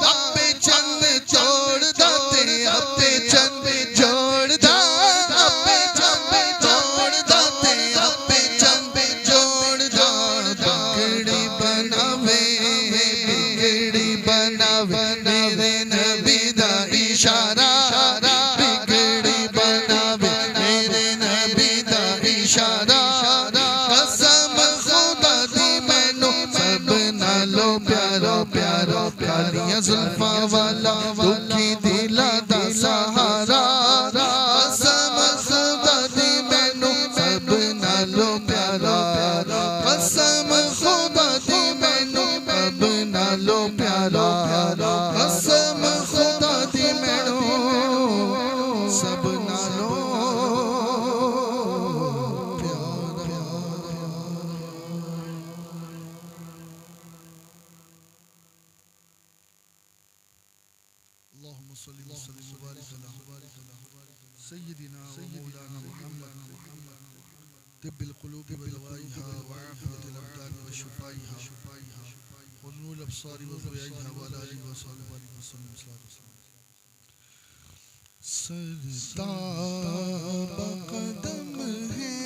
اپے چند جوڑدا تے اپے چند جوڑدا اپے چند جوڑدا تے اپے چند جوڑدا بگڑی بناوے میرے نبی دا اشارہ بگڑی بناوے میرے نبی دا اشارہ قسم خدا دی مینوں سب نالوں پیارا کالیاں زلفاں والا دکھی دلاں دا سہارا قسم خدا دی مینوں سب نالوں پیارا قسم خدا دی مینوں سب نالوں پیارا قسم خدا دی مینوں سب نالوں اللهم صل وسلم وبارك على سيدنا ومولانا محمد طب القلوب ودوائها وعافية الأبدان وشفائها ونور الأبصار وضيائها وعلى آله وصحبه وسلم. سرتاب قدم ہے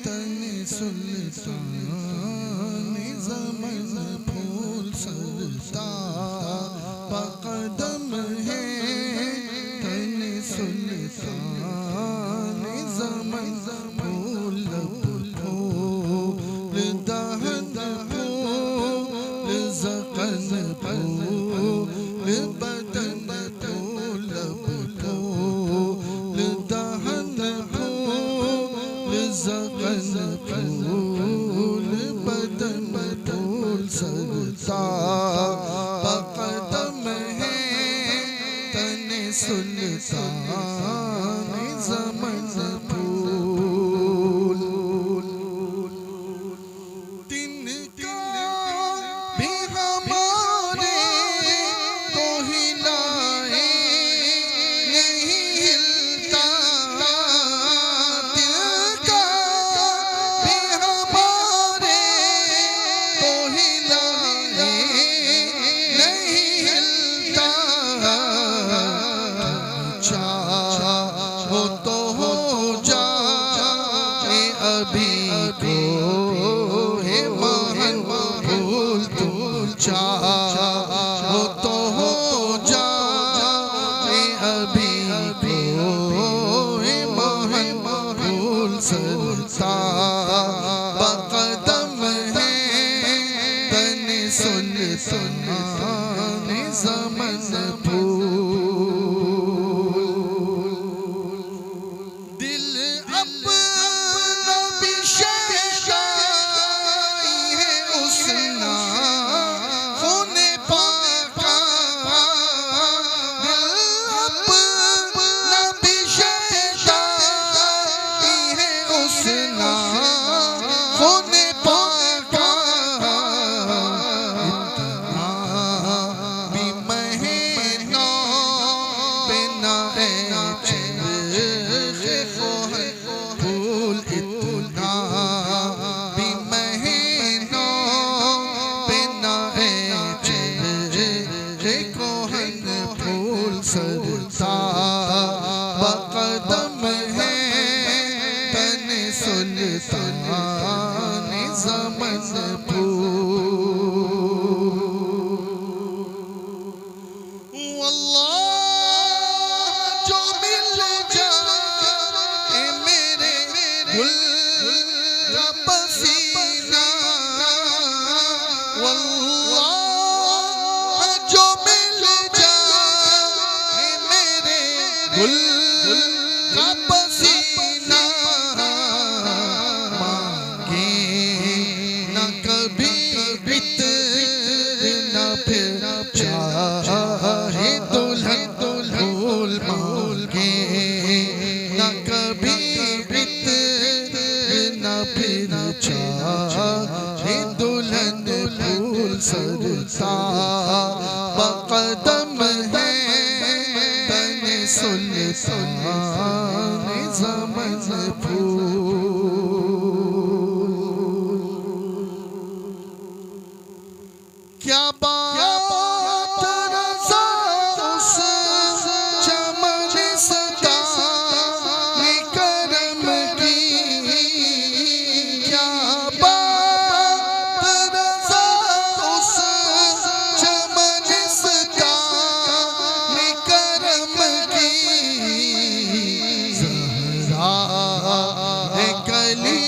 تن سلطان زمن پھول. سرتاب قدم ہے تن سلطان زمن پھول. لب پھول دہن پھول زقن پھول بدن پھول. لب پھول دہن پھول زقن پھول بدن پھول. سرتاب قدم ہے تن سلطان زمن پھول. دن کا بھی ہمارے تو ہلائے نہیں ہلتا. دل کا بھی ہمارے تو ہلائے نہیں ہلتا. چاہو تو ہو جائے ابھی کو ہے مہن پھول. تم چاہو تو ہو جائے ابھی کو ہے مہن پھول. سرتاب قدم ہے تن سلطان زمن پھول. دل اپنا بھی شیدائی ہے اس نا خون پاکا. دل اپنا بھی شیدائی ہے اس نا خون پاکا. اتنا بھی مہینہ بنا ہے چرخ خواہن پھول. اتنا بھی مہینہ بنا ہے چرخ خواہن پھول. سرتاب قدم ہے تن سلطان زمن پھول. واللہ جو مل جائے میرے گل کا پسینہ. واللہ جو مل جائے میرے گل کا پسینہ. مانگے نہ کبھی عطر نہ پھر چاہے دلہن پھول. مانگے نہ کبھی عطر نہ پھر چاہے دلہن پھول. سرتاب قدم ہے تن سلطان زمن پھول. کیا بات رضا اس چمن سدا کرم کی. کیا بات رضا اس چمن سدا کرم کی. زہرا ہے کلی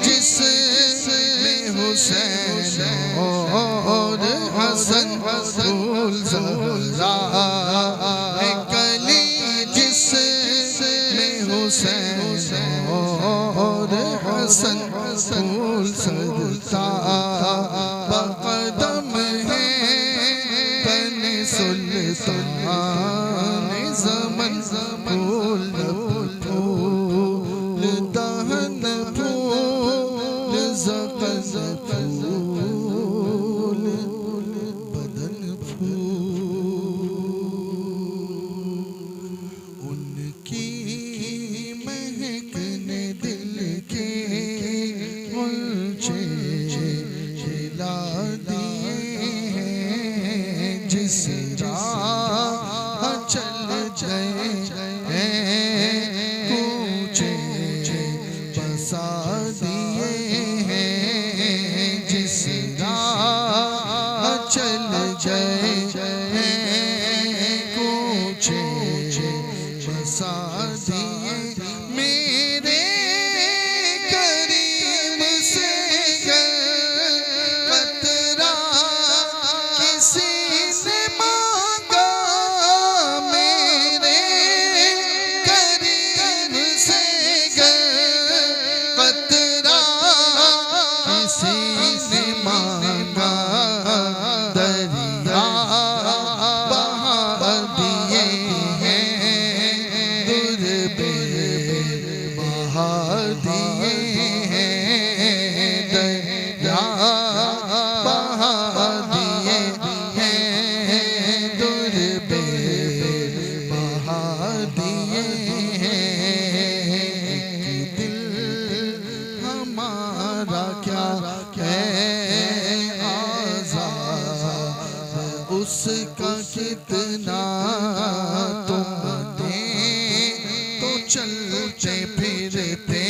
جس میں حسین اور حسن پھول. زہرا ہے کلی جس میں حسین اور حسن پھول. سرتاب قدم ہے تن سلطان زمن پھول. پھول دہن پھول زقن پھول بدن پھول. جس راہ چل گئے کوچے بسا دیے ہیں جس راہ چل گئے کوچے بسا دیے میرے کریم سے قطرہ کسی نے مانگا میرے کریم سے قطرہ کسی نے مانگا دریا بہا دیے ہیں در بے بہا دیے ہیں دریا بہا دیے ہیں در بے بہا دیے ہیں ایک دل ہمارا کیا ہے آزاد اس کا کتنا تم دیں تو چلتے پھرتے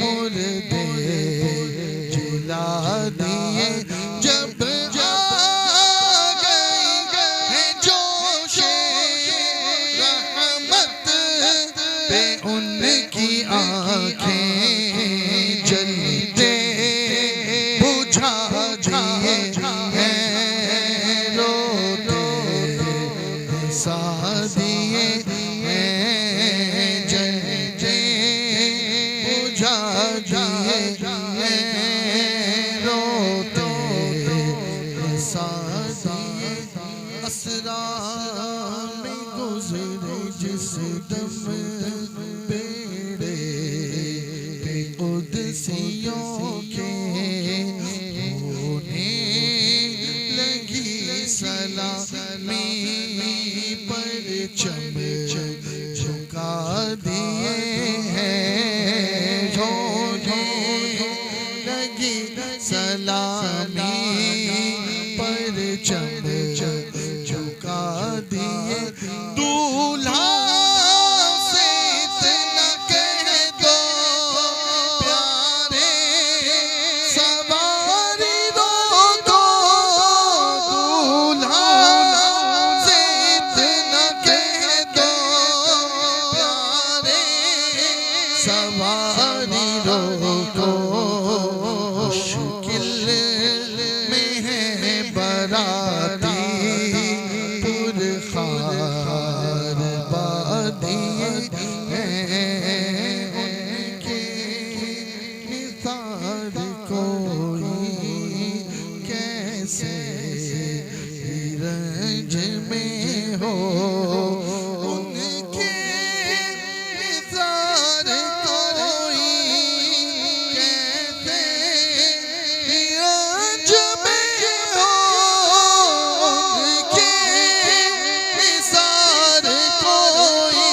مردے جلا دیے جب آ گئی ہے جوش رحمت پہ ان کی آنکھیں جلتے بجھا دیے ہیں روتے ہنسا دیے ہیں جلتے بجھا دیے ہیں روتے ہنسا دیے اسرا میں گزرے جس دم بیڑے قدسیوں کے ہونے لگی سلامی پرچم جھکا دیے ہیں ہونے لگی سلامی پرچم جھکا دیے دولہا سے اتنا کہہ دو پیارے سواری روکو دولہا سے اتنا کہہ دو پیارے سواری روکو مشکل میں ہے براتی پرخار بادیے ہیں ان کے نثار کوئی کیسے رنج میں ہو ان کے نثار کوئی کیسے رنج میں ہو ان کے نثار کوئی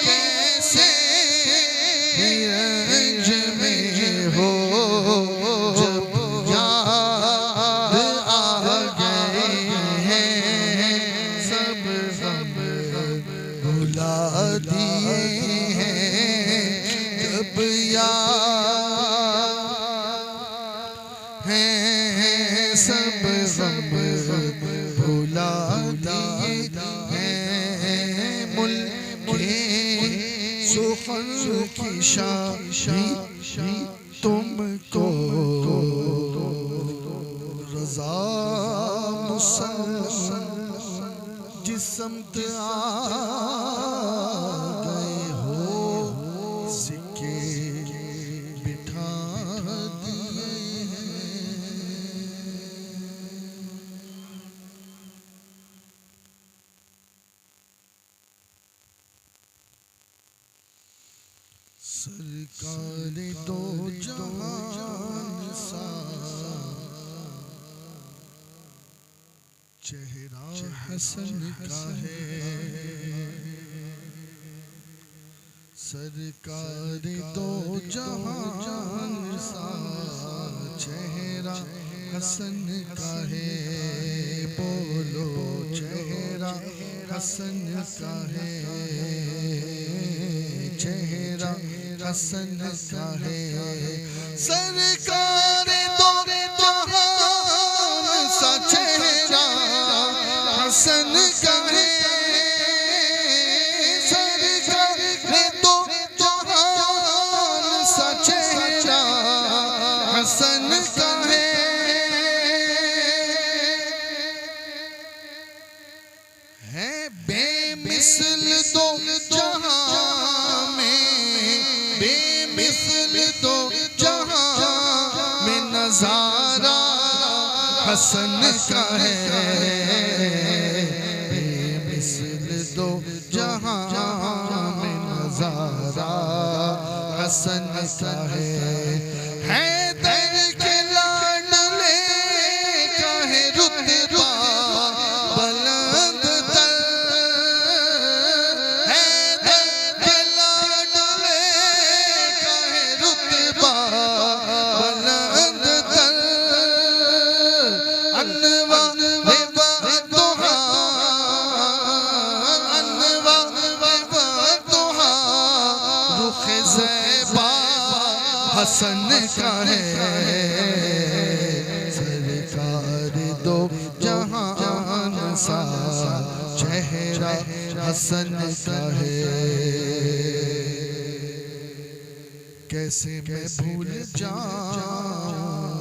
کیسے رنج میں ہو جب یاد آ گئے ہیں سب بھلا دیے ہیں جب یاد ہیں سب بھلا دیے ہیں ملک سخن کی شاہی تم کو رضا مسلم جس سمت آ گئے ہو سکے بٹھا دیے سرکار دو جہان سا چہرہ حسن کا ہے سرکار دو جہان سا چہرہ حسن کا ہے حسن کا ہے چہرہ حسن کا ہے سرکار دو جہان سا چہرہ حسن کا ہے سرکار دو جہان سا چہرہ حسن کا ہے بے مثل دو جہاں میں بے مثل دو جہاں میں نظارہ حسن کا ہے بے مثل دو جہاں میں نظارہ حسن کا ہے حیدر کے لاڈلے کا ہے رتبہ حسن کا ہے سرکار دو جہان سا چہرہ حسن کا ہے کیسے میں بھول جاؤں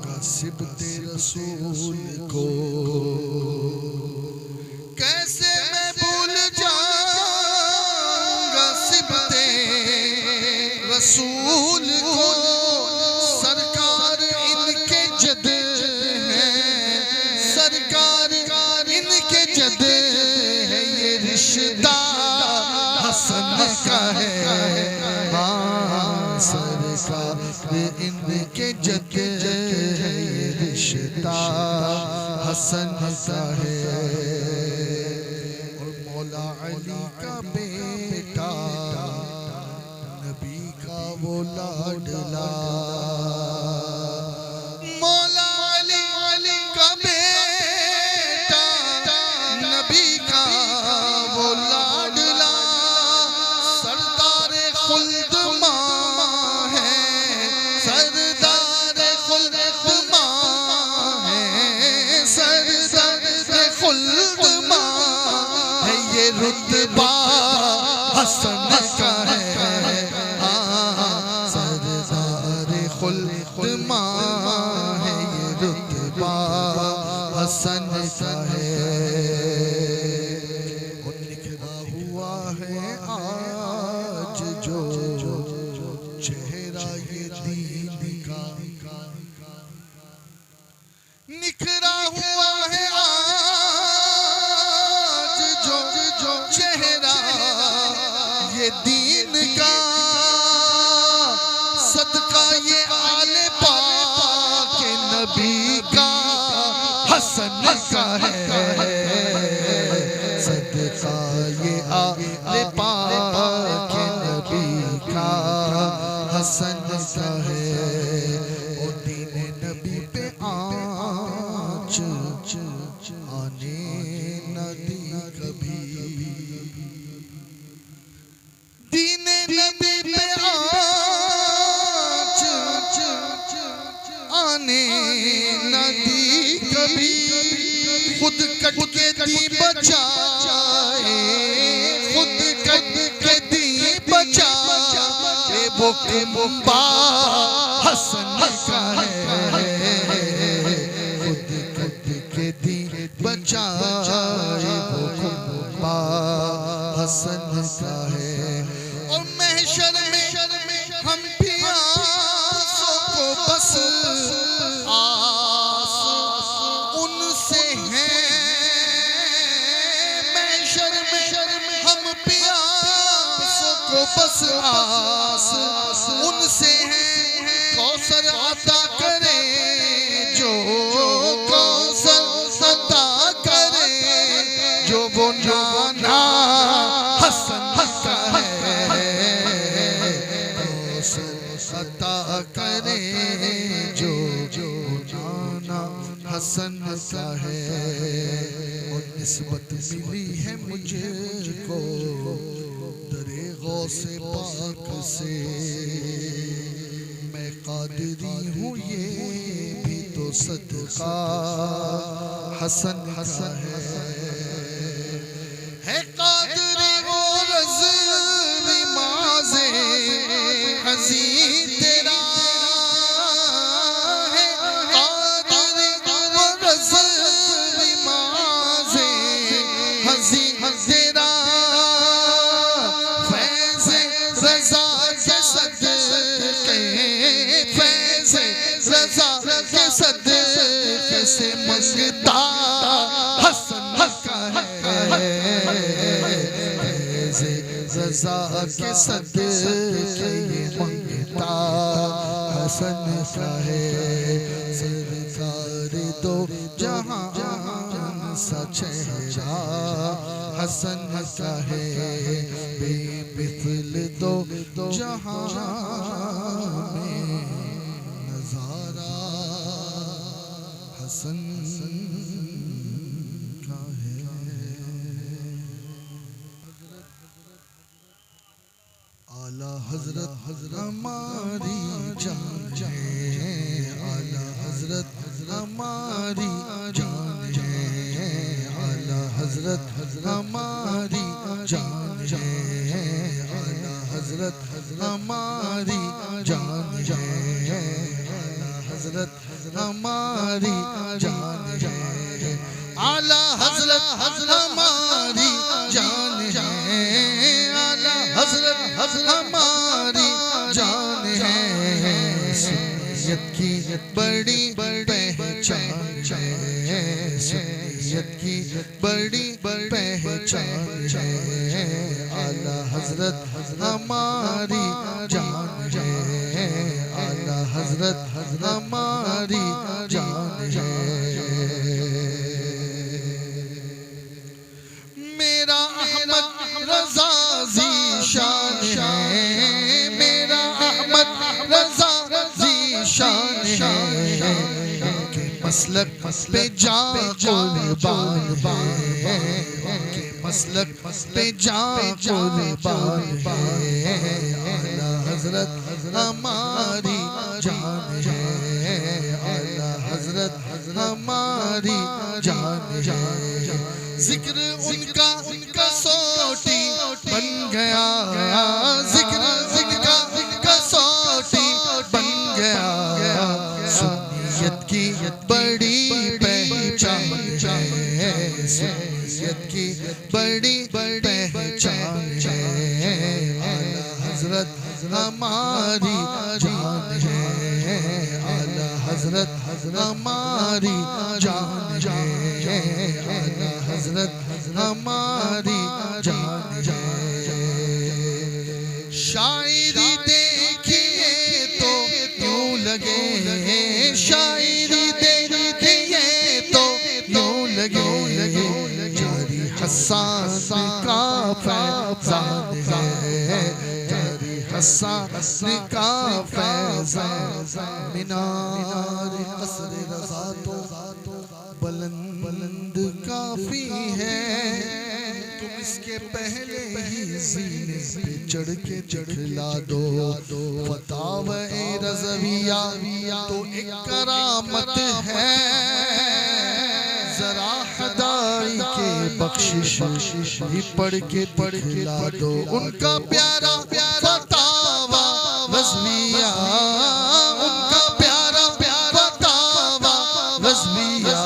گا صبت رسول کو کیسے میں بھول جاؤں گا صبت رسول کو سرکار ان کے جد ہیں سرکار ان کے جد ہے یہ رشتہ حسن کا ہے سرکار ان کے جد ہے یہ رشتہ حسن کا ہے اور مولا علی کا بیٹا نبی کا وہ لاڈلا مولا علی کا بیٹا نبی کا وہ لاڈلا سردار خلد ماں ہے سردار خلد ماں ہے سردار خلد ماں ہے یہ رتبہ حسن کا ہے خلد ماں ہے یہ رتبہ حسن کا ہے اور نکھرا ہوا ہے آج جو چہرہ یہ دین کا نکھرا ہوا ہے آج جو چہرہ یہ دین کا صدقہ یہ آل پاک نبی کا حسن کا ہے صدقہ یہ آل پاک نبی کا حسن کا ہے اور دین نبی پہ آنچ آنے نہ دی کبھی دین نبی پہ آنے نہ دی کبھی خود کٹ کے دی بچائے خود کٹ کے دی بچائے وہ کنبہ حسن کا ہے خود کٹ کے دی بچائے وہ کنبہ حسن کا ہے اور محشر میں ہم پیاسوں کو بس آس ان سے ہیں محشر میں ہم پیاسوں کو بس آس ان سے ہیں کوثر عطا کرے جو کوثر عطا کرے جو وہ نانا حسن کا ہے عطا کرے جو جانا حسن کا ہے نسبت ملی ہے مجھ کو در غوث پاک سے میں قادری ہوں یہ بھی تو صدقہ حسن کا ہے قادری اور رضوی مازے حزین تیرا ہے قادری اور رضوی مازے حزین تیرا فیض رضا کے صدقے فیض رضا کے صدقے سے منگتا حسن کا ہے رضا کے صدقے یہ منگتا حسن کا ہے سرکار دو جہان سا چہرہ حسن کا ہے بے مثل دو جہان میں نظارہ حسن کا ہے اعلیٰ حضرت ہماری جان ہے اعلیٰ حضرت ہماری جان ہے اعلیٰ حضرت ہماری جان ہے اعلیٰ حضرت ہماری جان ہے اعلیٰ حضرت ہماری جان ہے اعلیٰ حضرت ہماری جان ہے اعلیٰ حضرت ہماری جان ہے سنیت کی بڑی پہچان ہے سنیت کی بڑی پہچان ہے اعلیٰ حضرت ہماری جان ہے اعلیٰ حضرت ہماری جان ہے میرا احمد رضا ذیشان ہے میرا احمد رضا ذیشان ہے ان کے مسلک پہ جا قربان ہے ان کے مسلک پہ جا قربان ہے اعلیٰ حضرت ہماری جان ہے اعلیٰ حضرت ہماری جان ہے ذکر ان کا کسوٹی بن گیا ذکر ان کا کسوٹی بن گیا سنیت کی بڑی پہچان ہے سنیت کی بڑی پہچان ہے اعلیٰ حضرت ہماری جان ہے اعلیٰ حضرت ہماری جان ہے اعلیٰ حضرت ہماری جان ہے شاعری دیکھیے تو یوں لگے شاعری دیکھیے تو یوں لگے جاری حسان کا فیضان ہے جاری حسان کا فیضان مینار قصر رضا تو بلند کافی ہے تم اس کے پہلے ہی زینے پہ چڑھ کے دکھلا دو فتاوی رضویہ تو ایک کرامت ہے ذرا خدائی کے بخشش ہی پڑھ کے دکھلا دو ان کا پیارا فتاوی رضویہ ان کا پیارا فتاوی رضویہ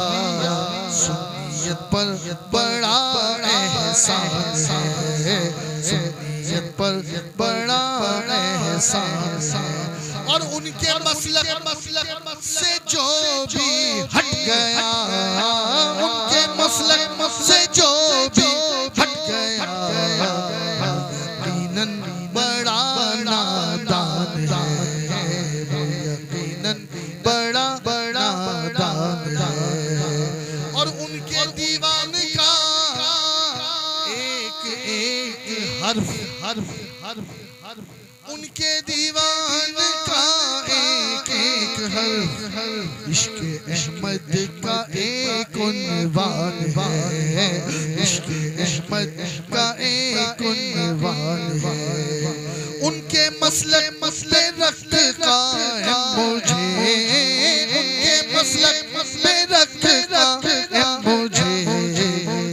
سنیت پر بڑا احسان ہے سنیت پر بڑا احسان ہے اور ان کے مسلک سے جو بھی ہٹ گیا ان کے مسلک سے جو بھی ہٹ گیا یقیناً بڑا نادان ہے یقیناً بڑا نادان ہے اور ان کے دیوان کا ایک حرف ان کے دیوان کا ایک ایک حرف عشق احمد کا ایک عنوان ہے، عشق احمد کا ایک عنوان ہے، ان کے مسلک پہ رکھ قائم مجھے، ان کے مسلک پہ رکھ قائم مجھے،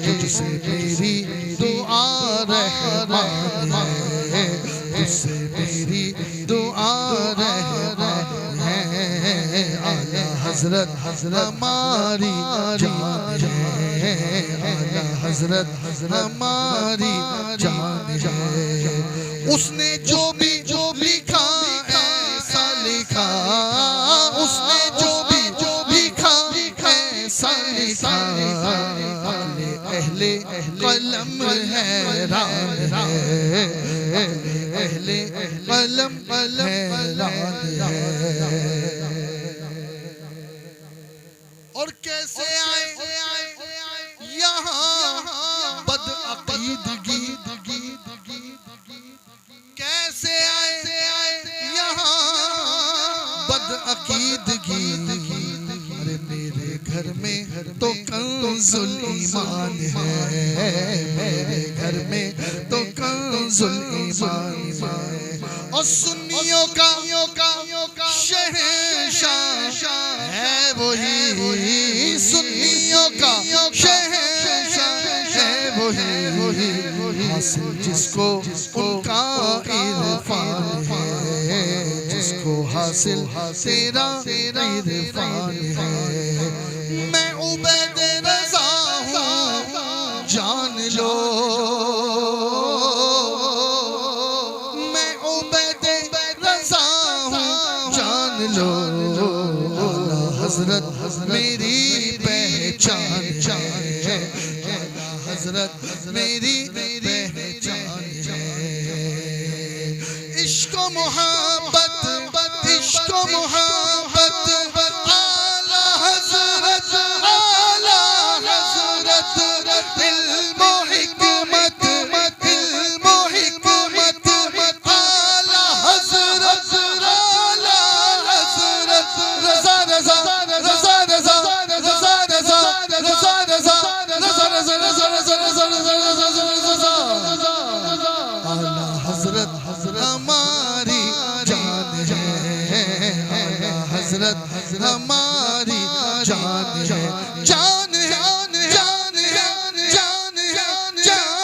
تجھ سے میری دعا رحمان ہے، تجھ سے میری دعا رحمان ہے، اعلیٰ حضرت ہماری جان ہے، اعلیٰ حضرت ہماری جان ہے، اس نے جو بھی لکھا ایسا لکھا، اس نے جو بھی لکھا ایسا لکھا، اہل قلم حیران ہے، اہل قلم حیران ہے۔ اور کیسے آئے یہاں بد عقیدگی، کیسے آئے یہاں بد عقیدگی، ارے میرے گھر میں تو کنز الایمان ہے، میرے گھر میں تو کنز الایمان ہے، اور سنیوں کا شہنشاہ ہے وہی، سنیوں کا شہنشاہ ہے وہی، حاصل جس کو ان کا عرفان ہے، جس کو حاصل تیرا عرفان ہے، میں عبید رضا ہوں جان لو، میں عبید رضا ہوں جان لو، اعلیٰ حضرت میری پہچان ہے، اعلیٰ حضرت میری پہچان ہے، عشق و محبت، عشق و محبت، اعلیٰ حضرت، اعلیٰ حضرت، علم و حکمت، علم و حکمت، اعلیٰ حضرت، اعلیٰ حضرت، رضا رضا رضا رضا رضا رضا رضا رضا اعلیٰ حضرت ہماری جان ہے، اعلیٰ حضرت ہماری جان ہے، جان جان جان جان جان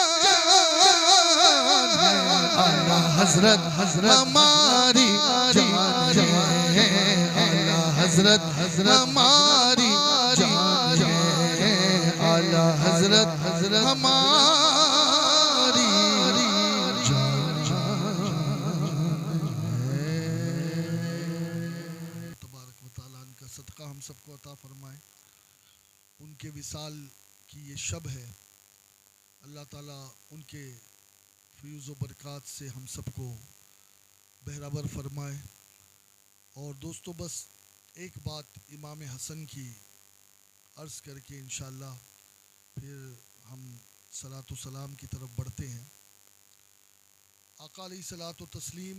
اعلیٰ حضرت ہماری جان ہے، اعلیٰ حضرت ہماری جان ہے، اعلیٰ حضرت ہماری تبارک و تعالیٰ ان کا صدقہ ہم سب کو عطا فرمائے، ان کے وصال کی یہ شب ہے، اللہ تعالیٰ ان کے فیوز و برکات سے ہم سب کو بہرابر فرمائے۔ اور دوستو بس ایک بات امام حسن کی عرض کر کے انشاءاللہ پھر ہم صلاۃ و سلام کی طرف بڑھتے ہیں۔ آقا علیہ صلاۃ و تسلیم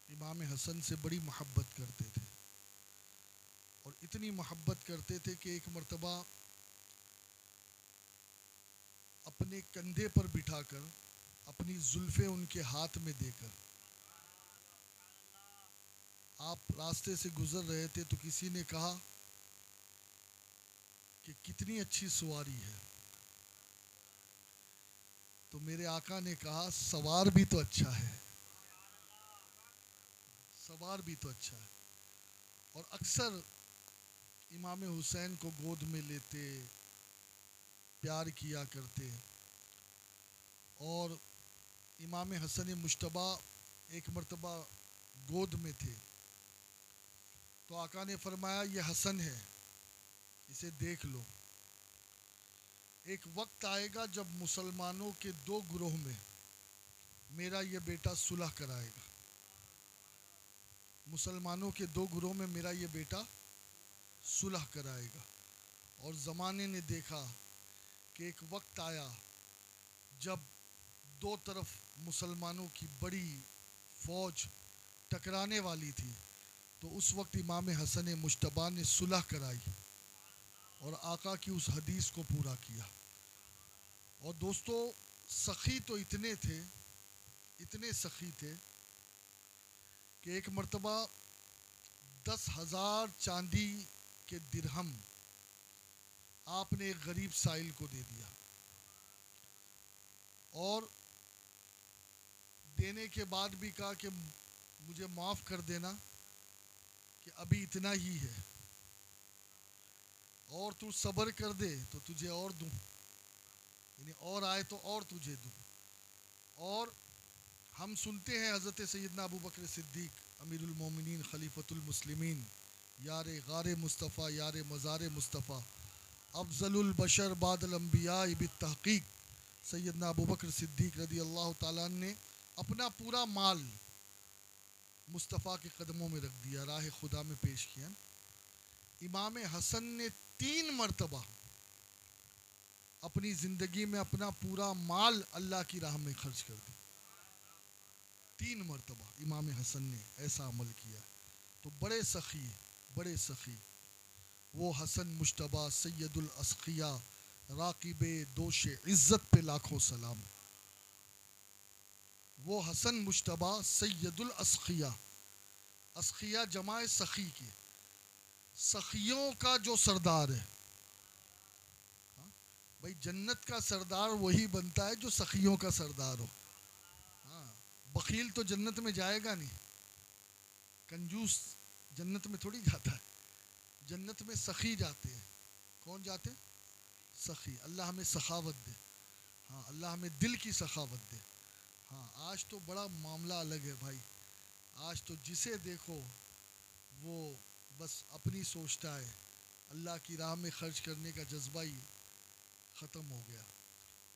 امام حسن سے بڑی محبت کرتے تھے، اور اتنی محبت کرتے تھے کہ ایک مرتبہ اپنے کندھے پر بٹھا کر اپنی زلفیں ان کے ہاتھ میں دے کر، آپ راستے سے گزر رہے تھے تو کسی نے کہا کہ کتنی اچھی سواری ہے، تو میرے آقا نے کہا سوار بھی تو اچھا ہے، سوار بھی تو اچھا ہے۔ اور اکثر امام حسین کو گود میں لیتے، پیار کیا کرتے، اور امام حسن مجتبیٰ ایک مرتبہ گود میں تھے تو آقا نے فرمایا یہ حسن ہے، اسے دیکھ لو، ایک وقت آئے گا جب مسلمانوں کے دو گروہ میں میرا یہ بیٹا صلح کرائے گا، مسلمانوں کے دو گروہ میں میرا یہ بیٹا صلح کرائے گا۔ اور زمانے نے دیکھا کہ ایک وقت آیا جب دو طرف مسلمانوں کی بڑی فوج ٹکرانے والی تھی، تو اس وقت امام حسن مجتبیٰ نے صلح کرائی اور آقا کی اس حدیث کو پورا کیا. اور دوستو سخی تو اتنے تھے، اتنے سخی تھے کہ ایک مرتبہ 10,000 چاندی کے درہم آپ نے ایک غریب سائل کو دے دیا، اور دینے کے بعد بھی کہا کہ مجھے معاف کر دینا کہ ابھی اتنا ہی ہے، اور تو صبر کر دے تو تجھے اور دوں، یعنی اور آئے تو اور تجھے دوں. اور ہم سنتے ہیں حضرت سیدنا ابو بکر صدیق امیر المومنین خلیفۃ المسلمین، یار غار مصطفیٰ، یار مزار مصطفیٰ، افضل البشر بعد الانبیاء بالتحقیق، سیدنا ابو بکر صدیق رضی اللہ تعالیٰ عنہ نے اپنا پورا مال مصطفیٰ کے قدموں میں رکھ دیا، راہ خدا میں پیش کیا. امام حسن نے 3 مرتبہ اپنی زندگی میں اپنا پورا مال اللہ کی راہ میں خرچ کر دیا. 3 مرتبہ امام حسن نے ایسا عمل کیا. تو بڑے سخی، بڑے سخی وہ حسن مجتبیٰ سید الاسقیاء، راقب دوش عزت پہ لاکھوں سلام. وہ حسن مجتبیٰ سید الاسقیاء، اسقیاء جمع سخی کی، سخیوں کا جو سردار ہے. بھائی جنت کا سردار وہی بنتا ہے جو سخیوں کا سردار ہو. بخیل تو جنت میں جائے گا نہیں، کنجوس جنت میں تھوڑی جاتا ہے، جنت میں سخی جاتے ہیں. کون جاتے ہیں؟ سخی. اللہ ہمیں سخاوت دے، ہاں اللہ ہمیں دل کی سخاوت دے. ہاں آج تو بڑا معاملہ الگ ہے بھائی، آج تو جسے دیکھو وہ بس اپنی سوچتا ہے، اللہ کی راہ میں خرچ کرنے کا جذبہ ہی ختم ہو گیا.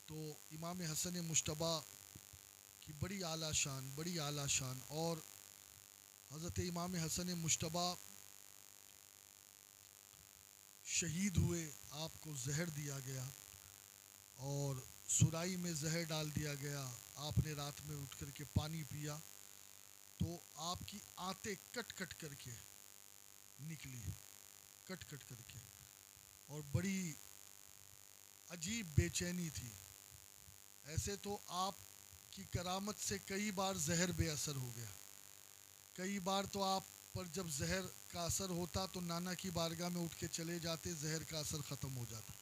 تو امام حسن مجتبیٰ کی بڑی اعلیٰ شان، بڑی اعلیٰ شان. اور حضرت امام حسن مجتبیٰ شہید ہوئے، آپ کو زہر دیا گیا اور سرائی میں زہر ڈال دیا گیا. آپ نے رات میں اٹھ کر کے پانی پیا تو آپ کی آنتیں کٹ کٹ کر کے نکلی، کٹ کٹ کر کے، اور بڑی عجیب بے چینی تھی. ایسے تو آپ کی کرامت سے کئی بار زہر بے اثر ہو گیا، کئی بار تو آپ پر جب زہر کا اثر ہوتا تو نانا کی بارگاہ میں اٹھ کے چلے جاتے، زہر کا اثر ختم ہو جاتا.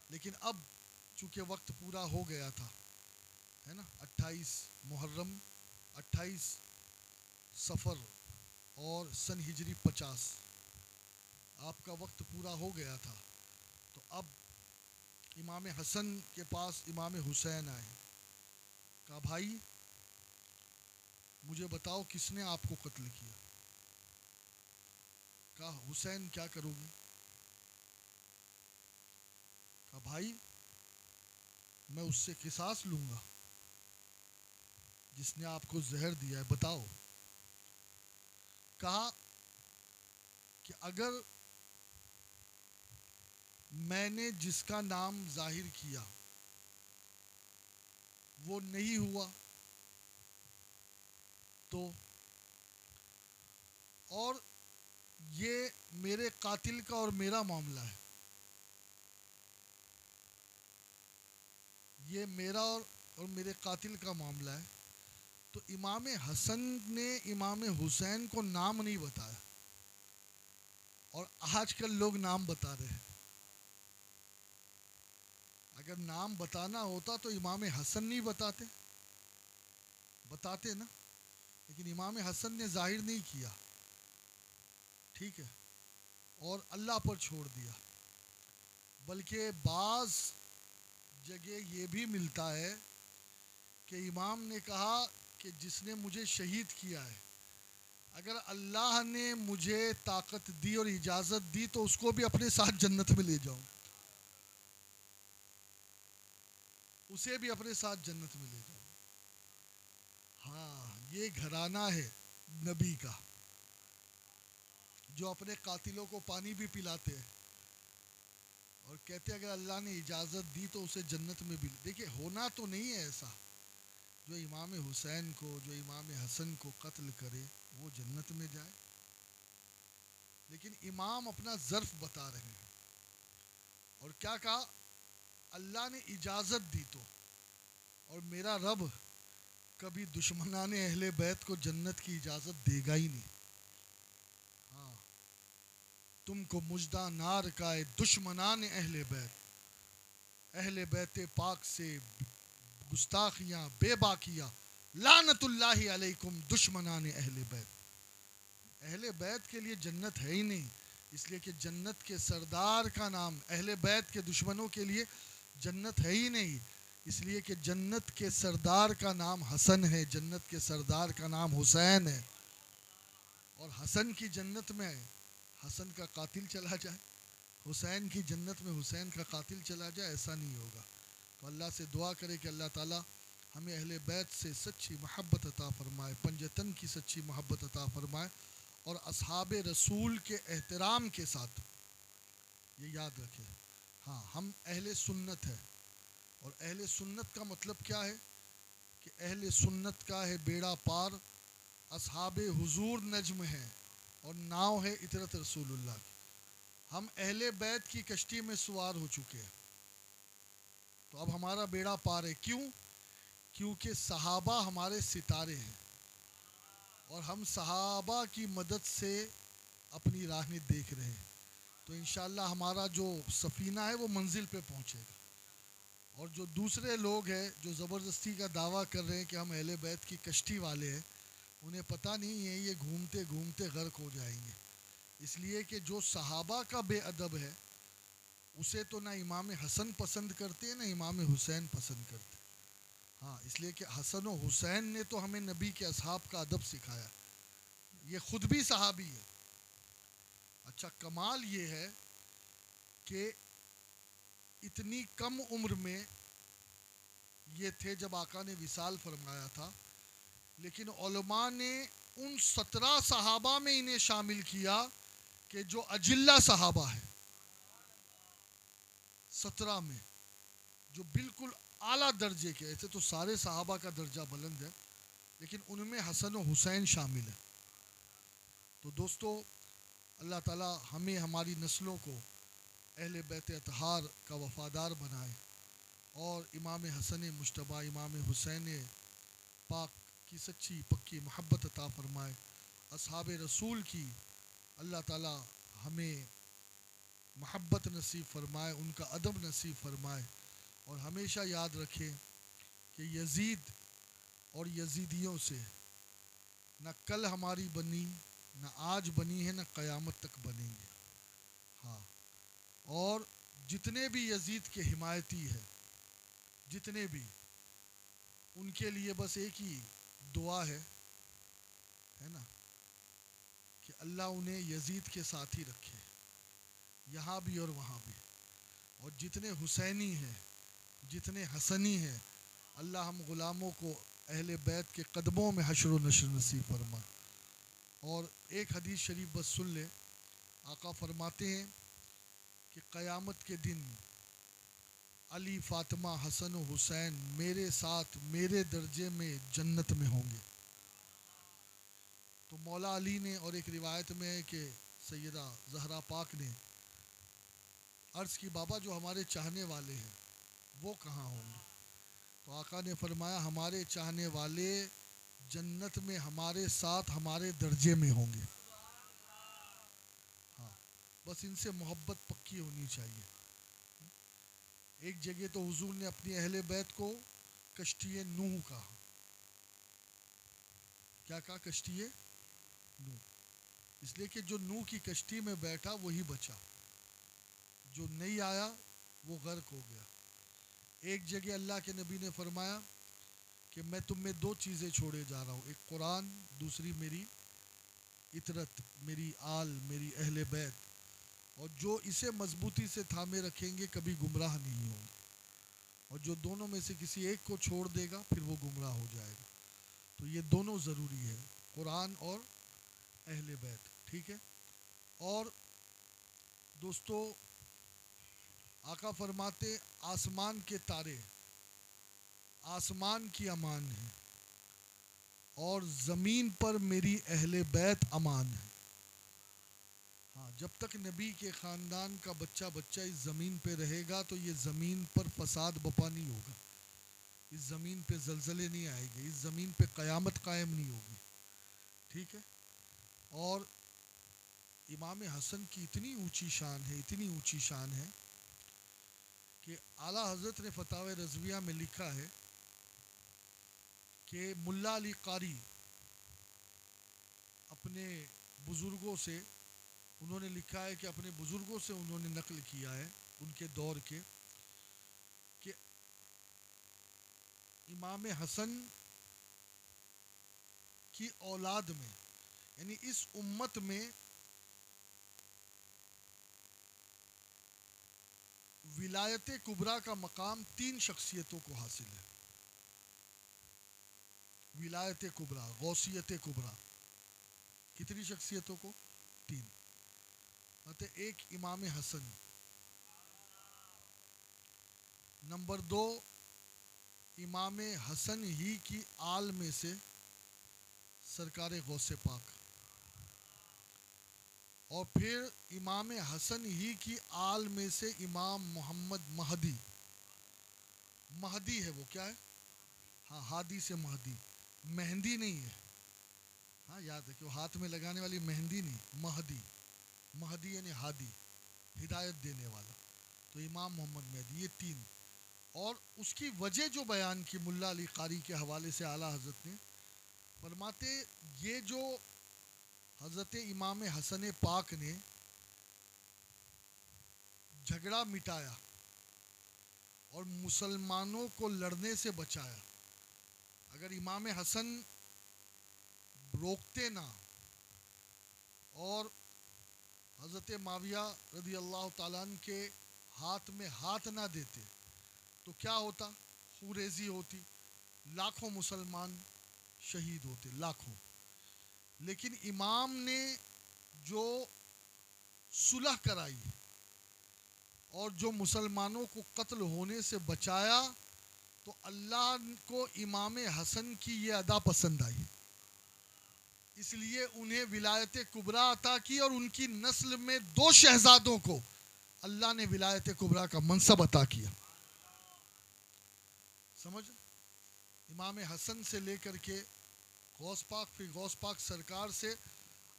لیکن اب چونکہ وقت پورا ہو گیا تھا، ہے نا، 28 محرم، 28 صفر اور سن ہجری 50، آپ کا وقت پورا ہو گیا تھا. تو اب امام حسن کے پاس امام حسین آئے، کہا بھائی مجھے بتاؤ کس نے آپ کو قتل کیا؟ کہا حسین کیا کرو گے؟ کہا بھائی میں اس سے قصاص لوں گا جس نے آپ کو زہر دیا ہے، بتاؤ. کہا کہ اگر میں نے جس کا نام ظاہر کیا وہ نہیں ہوا تو، اور یہ میرے قاتل کا اور میرا معاملہ ہے، یہ میرا اور میرے قاتل کا معاملہ ہے. تو امام حسن نے امام حسین کو نام نہیں بتایا، اور آج کل لوگ نام بتا رہے ہیں. اگر نام بتانا ہوتا تو امام حسن نہیں بتاتے نا، لیکن امام حسن نے ظاہر نہیں کیا، ٹھیک ہے، اور اللہ پر چھوڑ دیا. بلکہ بعض جگہ یہ بھی ملتا ہے کہ امام نے کہا کہ جس نے مجھے شہید کیا ہے، اگر اللہ نے مجھے طاقت دی اور اجازت دی تو اس کو بھی اپنے ساتھ جنت میں لے جاؤں، اسے بھی اپنے ساتھ جنت میں لے جاؤں. ہاں یہ گھرانہ ہے نبی کا جو اپنے قاتلوں کو پانی بھی پلاتے ہیں اور کہتے ہیں اگر اللہ نے اجازت دی تو اسے جنت میں بھی. دیکھیں ہونا تو نہیں ہے ایسا، جو امام حسین کو، جو امام حسن کو قتل کرے وہ جنت میں جائے؟ لیکن امام اپنا ظرف بتا رہے ہیں، اور کیا کہا؟ اللہ نے اجازت دی تو، اور میرا رب کبھی دشمنان اہل بیت کو جنت کی اجازت دے گا ہی نہیں۔ ہاں، تم کو مژدہ نار کا ہے دشمنان اہل بیت، اہل بیت پاک سے گستاخیاں بے باکیہ، لعنت اللہ علیکم دشمنان اہل بیت۔ اہل بیت کے لیے جنت ہے ہی نہیں، اس لیے کہ جنت کے سردار کا نام، اہل بیت کے دشمنوں کے لیے جنت ہے ہی نہیں، اس لیے کہ جنت کے سردار کا نام حسن ہے، جنت کے سردار کا نام حسین ہے۔ اور حسن کی جنت میں حسن کا قاتل چلا جائے، حسین کی جنت میں حسین کا قاتل چلا جائے، ایسا نہیں ہوگا۔ تو اللہ سے دعا کرے کہ اللہ تعالی ہمیں اہل بیت سے سچی محبت عطا فرمائے، پنجتن کی سچی محبت عطا فرمائے، اور اصحاب رسول کے احترام کے ساتھ، یہ یاد رکھیں۔ ہاں، ہم اہل سنت ہے، اور اہل سنت کا مطلب کیا ہے؟ کہ اہل سنت کا ہے بیڑا پار، اصحاب حضور نجم ہیں اور ناؤ ہے اطرت رسول اللہ کی۔ ہم اہل بیت کی کشتی میں سوار ہو چکے ہیں، تو اب ہمارا بیڑا پار ہے۔ کیوں؟ کیونکہ صحابہ ہمارے ستارے ہیں، اور ہم صحابہ کی مدد سے اپنی راہیں دیکھ رہے ہیں، تو انشاءاللہ ہمارا جو سفینہ ہے وہ منزل پہ پہنچے گا۔ اور جو دوسرے لوگ ہیں جو زبردستی کا دعویٰ کر رہے ہیں کہ ہم اہل بیت کی کشتی والے ہیں، انہیں پتہ نہیں ہے یہ گھومتے گھومتے غرق ہو جائیں گے، اس لیے کہ جو صحابہ کا بے ادب ہے اسے تو نہ امام حسن پسند کرتے نہ امام حسین پسند کرتے۔ ہاں، اس لیے کہ حسن و حسین نے تو ہمیں نبی کے اصحاب کا ادب سکھایا، یہ خود بھی صحابی ہے۔ اچھا، کمال یہ ہے کہ اتنی کم عمر میں یہ تھے جب آقا نے وصال فرمایا تھا، لیکن علماء نے ان 17 صحابہ میں انہیں شامل کیا کہ جو اجلہ صحابہ ہیں، 17 میں جو بالکل اعلیٰ درجے کے، ایسے تو سارے صحابہ کا درجہ بلند ہے لیکن ان میں حسن و حسین شامل ہیں۔ تو دوستو، اللہ تعالی ہمیں ہماری نسلوں کو اہل بیت اطہار کا وفادار بنائے، اور امام حسن مجتبیٰ امام حسین پاک کی سچی پکی محبت عطا فرمائے، اصحاب رسول کی اللہ تعالی ہمیں محبت نصیب فرمائے، ان کا ادب نصیب فرمائے، اور ہمیشہ یاد رکھیں کہ یزید اور یزیدیوں سے نہ کل ہماری بنی، نہ آج بنی ہے، نہ قیامت تک بنیں گے۔ ہاں، اور جتنے بھی یزید کے حمایتی ہے، جتنے بھی، ان کے لیے بس ایک ہی دعا ہے نا، کہ اللہ انہیں یزید کے ساتھ ہی رکھے، یہاں بھی اور وہاں بھی۔ اور جتنے حسینی ہیں، جتنے حسنی ہیں، اللہ ہم غلاموں کو اہل بیت کے قدموں میں حشر و نشر نصیب فرمائے۔ اور ایک حدیث شریف بس سن لیں، آقا فرماتے ہیں کہ قیامت کے دن علی، فاطمہ، حسن و حسین میرے ساتھ میرے درجے میں جنت میں ہوں گے۔ تو مولا علی نے، اور ایک روایت میں ہے کہ سیدہ زہرا پاک نے عرض کی، بابا جو ہمارے چاہنے والے ہیں وہ کہاں ہوں گے؟ تو آقا نے فرمایا ہمارے چاہنے والے جنت میں ہمارے ساتھ ہمارے درجے میں ہوں گے۔ ہاں، بس ان سے محبت پکی ہونی چاہیے۔ ایک جگہ تو حضور نے اپنی اہل بیت کو کشتی نوح کہا۔ کیا کہا؟ کشتی نوح، اس لیے کہ جو نوح کی کشتی میں بیٹھا وہی بچا، جو نہیں آیا وہ غرق ہو گیا۔ ایک جگہ اللہ کے نبی نے فرمایا کہ میں تم میں 2 چیزیں چھوڑے جا رہا ہوں، ایک قرآن، دوسری میری اطرت، میری آل، میری اہل بیت، اور جو اسے مضبوطی سے تھامے رکھیں گے کبھی گمراہ نہیں ہوں گے، اور جو دونوں میں سے کسی ایک کو چھوڑ دے گا پھر وہ گمراہ ہو جائے گا۔ تو یہ دونوں ضروری ہے، قرآن اور اہل بیت، ٹھیک ہے۔ اور دوستو، آقا فرماتے آسمان کے تارے، آسمان کی امان ہے اور زمین پر میری اہل بیت امان ہے. ہاں، جب تک نبی کے خاندان کا بچہ اس زمین پہ رہے گا تو یہ زمین پر فساد بپا نہیں ہوگا، اس زمین پہ زلزلے نہیں آئے گے، اس زمین پہ قیامت قائم نہیں ہوگی. ٹھیک ہے. اور امام حسن کی اتنی اونچی شان ہے کہ اعلیٰ حضرت نے فتاوی رضویہ میں لکھا ہے کہ ملا علی قاری اپنے بزرگوں سے، انہوں نے لکھا ہے کہ اپنے بزرگوں سے انہوں نے نقل کیا ہے ان کے دور کے، کہ امام حسن کی اولاد میں، یعنی اس امت میں ولایت کبریٰ کا مقام 3 شخصیتوں کو حاصل ہے. ولایت کبریٰ، غوثیت کبریٰ، کتنی شخصیتوں کو؟ 3. مطلب ایک امام حسن، نمبر 2 امام حسن ہی کی آل میں سے سرکار غوث پاک، اور پھر امام حسن ہی کی آل میں سے امام محمد مہدی ہے. وہ کیا ہے؟ ہاں، ہادی سے مہدی، مہندی نہیں ہے. ہاں یاد رکھو، ہاتھ میں لگانے والی مہندی نہیں، مہدی یعنی ہادی، ہدایت دینے والا. تو امام محمد مہدی، یہ 3. اور اس کی وجہ جو بیان کی ملا علی قاری کے حوالے سے اعلیٰ حضرت نے فرماتے، یہ جو حضرت امام حسن پاک نے جھگڑا مٹایا اور مسلمانوں کو لڑنے سے بچایا، اگر امام حسن روکتے نہ اور حضرت معاویہ رضی اللہ تعالیٰ عنہ کے ہاتھ میں ہاتھ نہ دیتے تو کیا ہوتا؟ خوریزی ہوتی، لاکھوں مسلمان شہید ہوتے، لاکھوں. لیکن امام نے جو صلح کرائی اور جو مسلمانوں کو قتل ہونے سے بچایا، تو اللہ کو امام حسن کی یہ ادا پسند آئی، اس لیے انہیں ولایت کبریٰ عطا کی، اور ان کی نسل میں 2 شہزادوں کو اللہ نے ولایت کبریٰ کا منصب عطا کیا. سمجھ؟ امام حسن سے لے کر کے غوث پاک، پھر غوث پاک سرکار سے،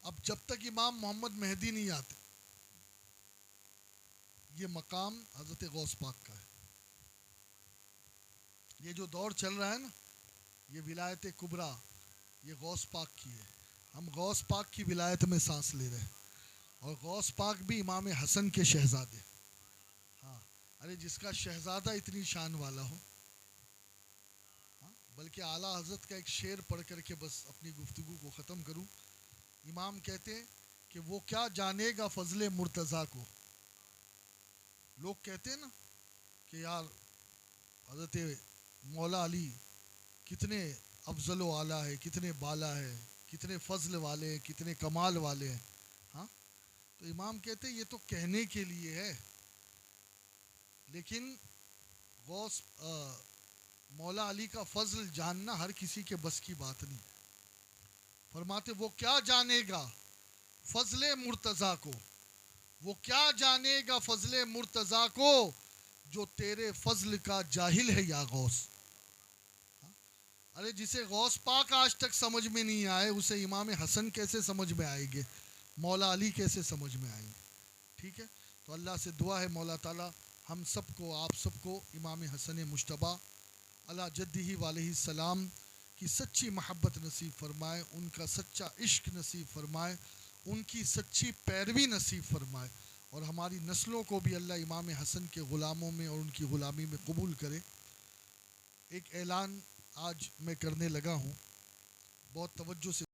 اب جب تک امام محمد مہدی نہیں آتے یہ مقام حضرت غوث پاک کا ہے. یہ جو دور چل رہا ہے نا، یہ ولایت کبریٰ، یہ غوث پاک کی ہے. ہم غوث پاک کی ولایت میں سانس لے رہے ہیں، اور غوث پاک بھی امام حسن کے شہزادے. ہاں، ارے جس کا شہزادہ اتنی شان والا ہو. بلکہ اعلیٰ حضرت کا ایک شعر پڑھ کر کے بس اپنی گفتگو کو ختم کروں. امام کہتے ہیں کہ وہ کیا جانے گا فضل مرتضیٰ کو. لوگ کہتے ہیں نا کہ یار حضرت مولا علی کتنے افضل و اعلیٰ ہے، کتنے بالا ہے، کتنے فضل والے ہیں، کتنے کمال والے ہیں. ہاں، تو امام کہتے ہیں یہ تو کہنے کے لیے ہے، لیکن غوث مولا علی کا فضل جاننا ہر کسی کے بس کی بات نہیں. فرماتے وہ کیا جانے گا فضل مرتضیٰ کو، وہ کیا جانے گا فضل مرتضیٰ کو، جو تیرے فضل کا جاہل ہے یا غوث. ارے جسے غوث پاک آج تک سمجھ میں نہیں آئے، اسے امام حسن کیسے سمجھ میں آئیں گے، مولا علی کیسے سمجھ میں آئیں گے. ٹھیک ہے. تو اللہ سے دعا ہے مولا تعالیٰ ہم سب کو، آپ سب کو امام حسن مجتبیٰ علی جدہ علیہ السلام کی سچی محبت نصیب فرمائے، ان کا سچا عشق نصیب فرمائے، ان کی سچی پیروی نصیب فرمائے، اور ہماری نسلوں کو بھی اللہ امام حسن کے غلاموں میں اور ان کی غلامی میں قبول کرے. ایک اعلان آج میں کرنے لگا ہوں، بہت توجہ سے